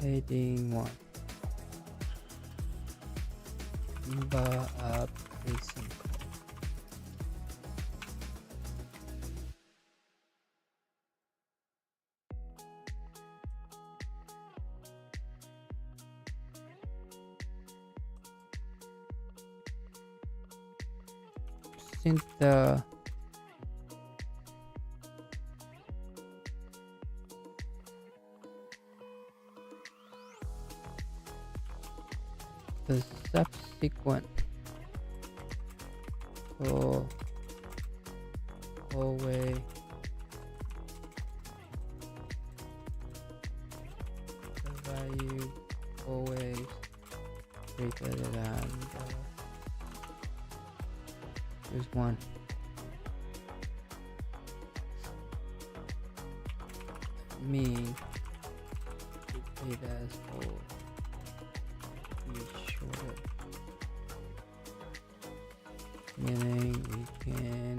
heading 1. Bar up racing. Since the subsequent for always the value always greater than this one. Mean it as whole be shorter, meaning we can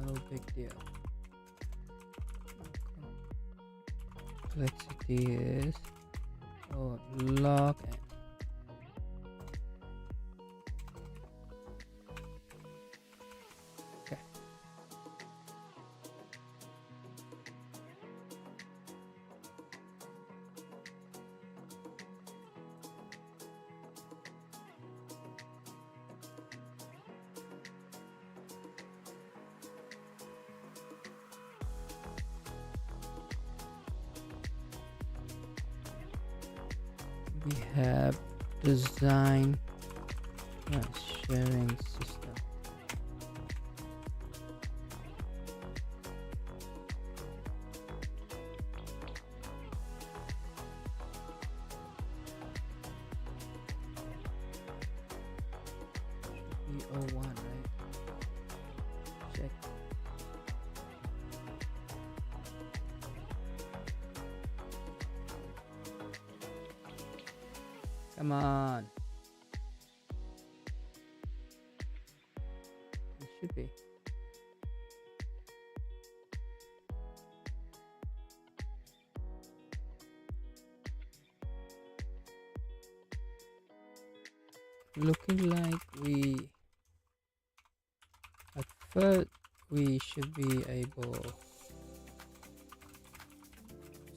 no big deal. Complexity is log n. Okay. We have design sharing system. Should be 01, right? Check. Come on. It should be. Looking like at first we should be able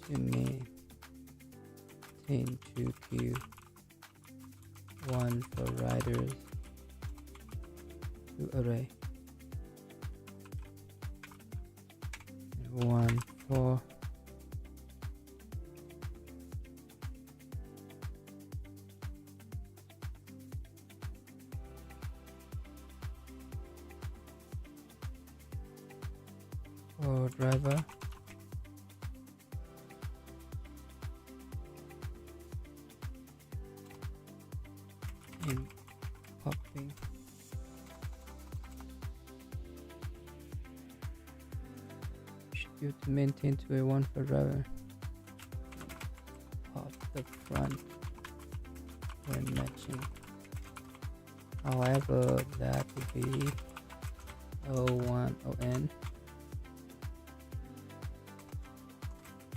to maintain 2Q. 1 for riders, 2 array, 1 for driver, and popping should be able to maintain to a 1 for driver. Pop the front when matching. However, that would be 01 ON.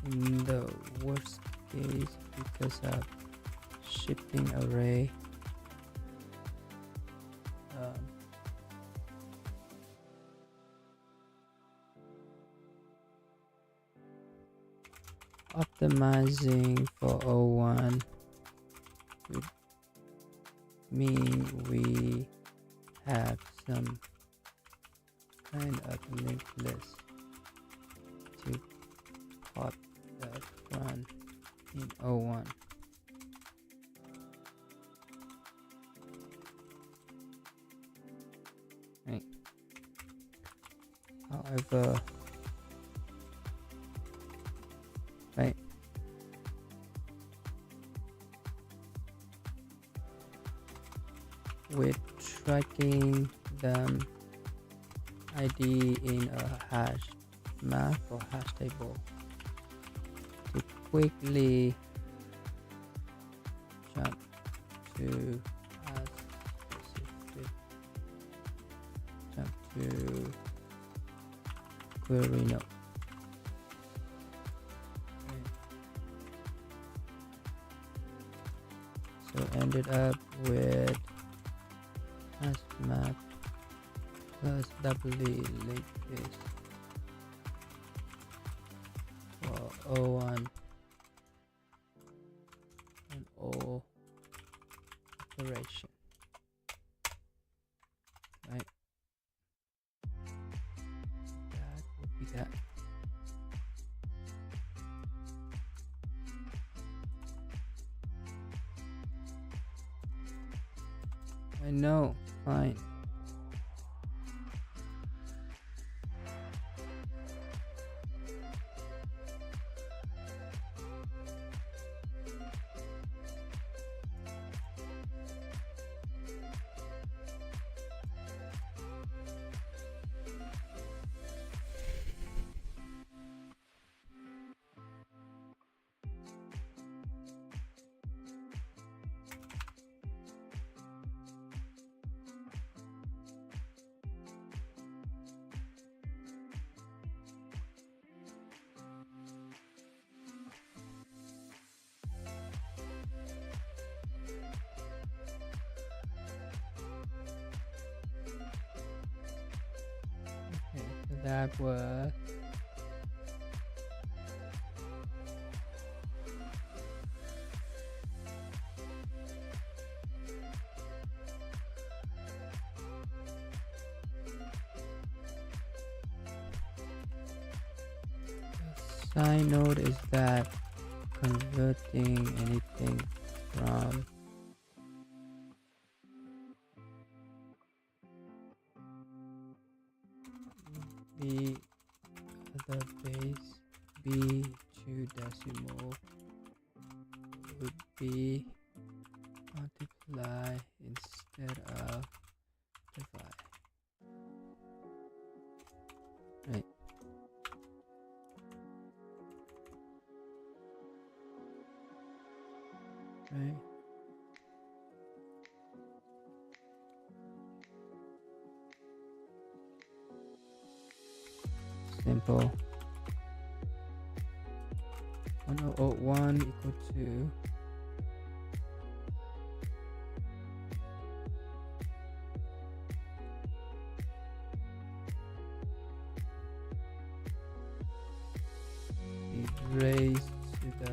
In the worst case, because of shipping array, optimizing for 01 would mean we have some kind of linked list to pop the front in O1. Right. However, right, with tracking them ID in a hash map or hash table to quickly jump to a specific to query node. Okay. So ended up with hash map plus doubly linked list for O1 and O operation. Right. That would be that. I know, fine. Okay, so that was the side note is that converting anything from B other base B to decimal would be multiply instead of divide. Right. Right. Simple. 1001 equal to the raised to the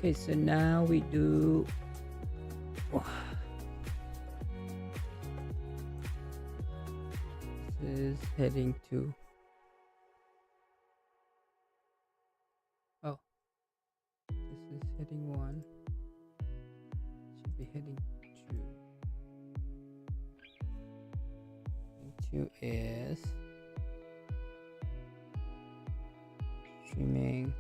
Okay, so now we do this is heading to oh, this is heading 1, should be heading 2. Heading 2 is streaming.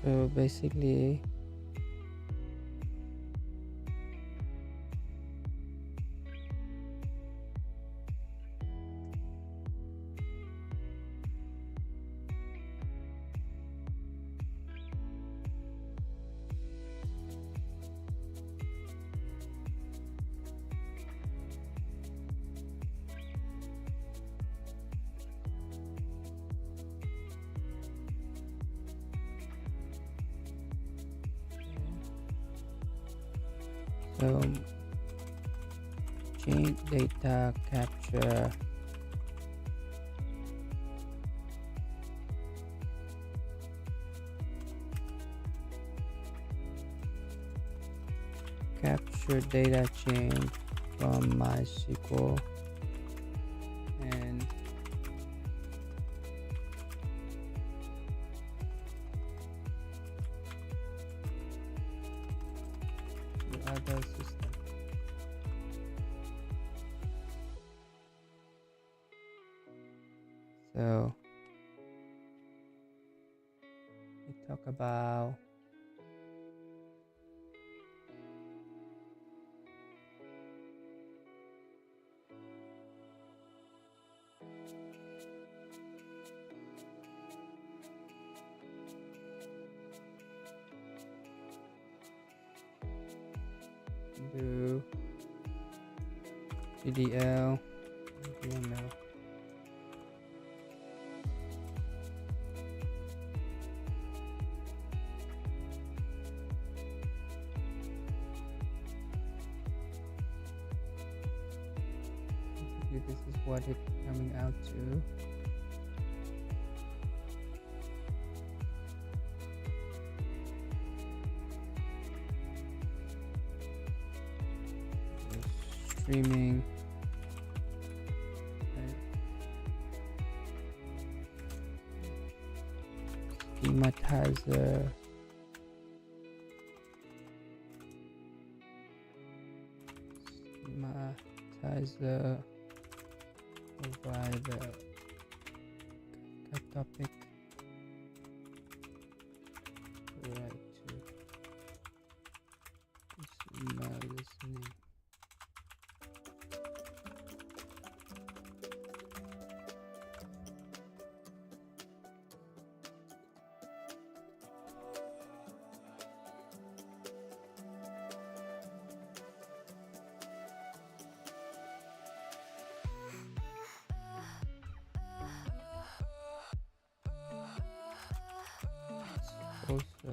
So basically so change data capture data change from MySQL and to other system. So we talk about do CDL, DML. Basically, this is what it's coming out to. Streaming. Schematizer. Provider. Topic. Right to email listening. Also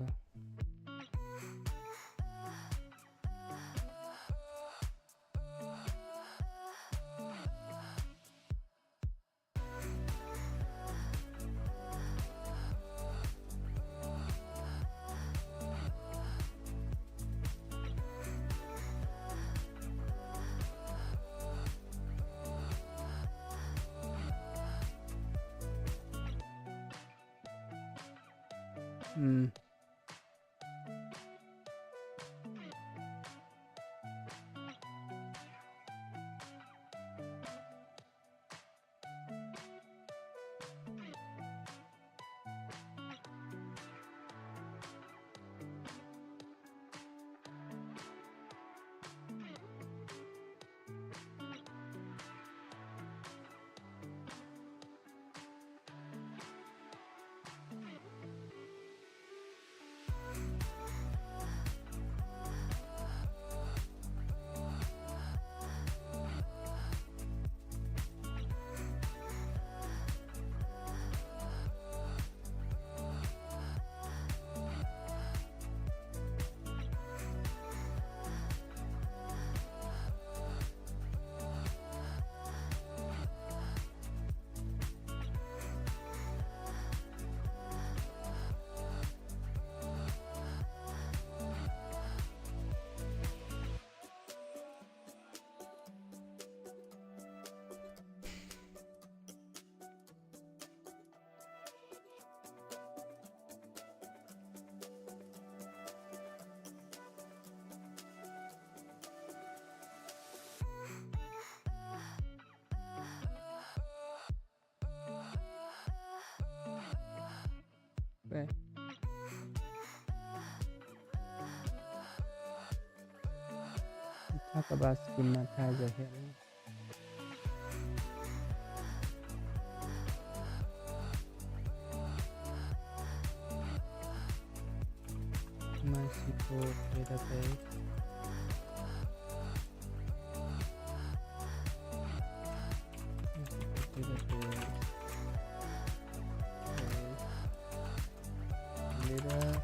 Okay. We talk about schematizer here. MySQL database. Database. Data.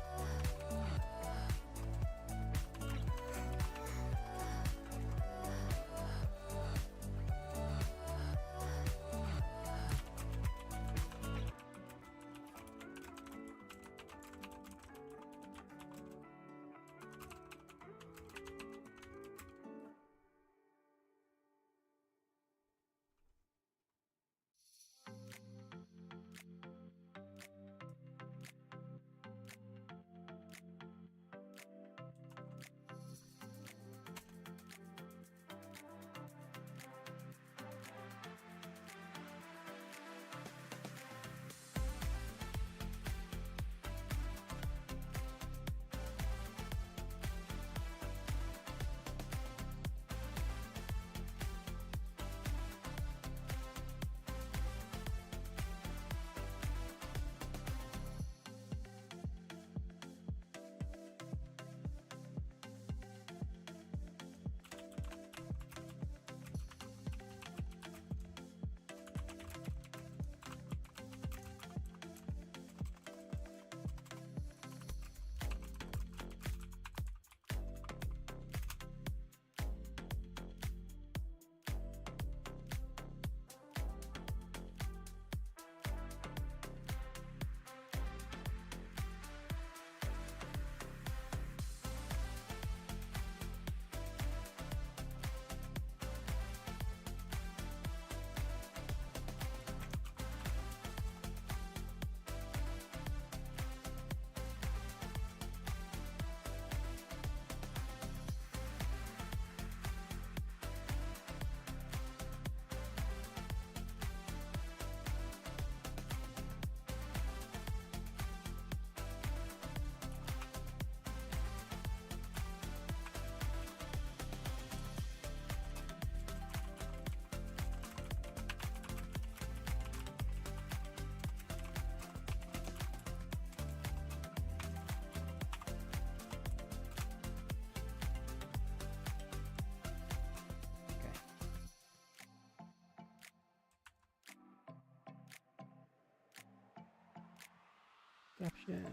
Caption.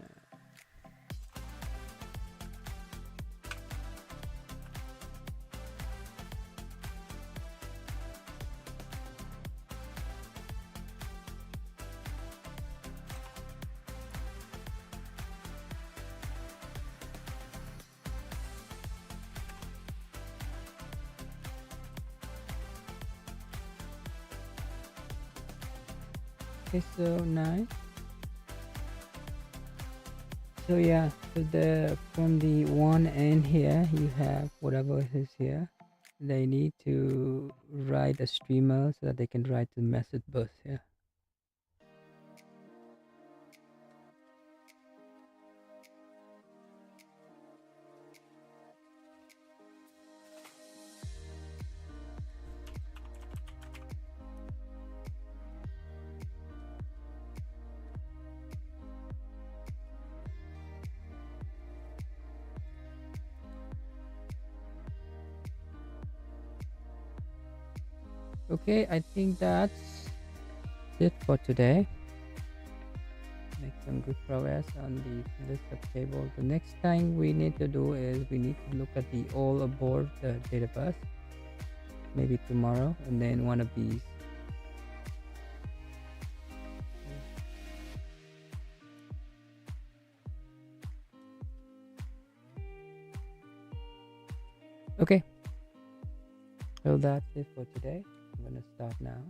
Okay, so nice. So yeah, so the from the one end here, you have whatever is here. They need to write a streamer so that they can write the message bus here. Okay, I think that's it for today. Make some good progress on the list of tables. The next thing we need to do is we need to look at the all aboard the data bus. Maybe tomorrow, and then one of these. Okay, so that's it for today. I'm gonna stop now.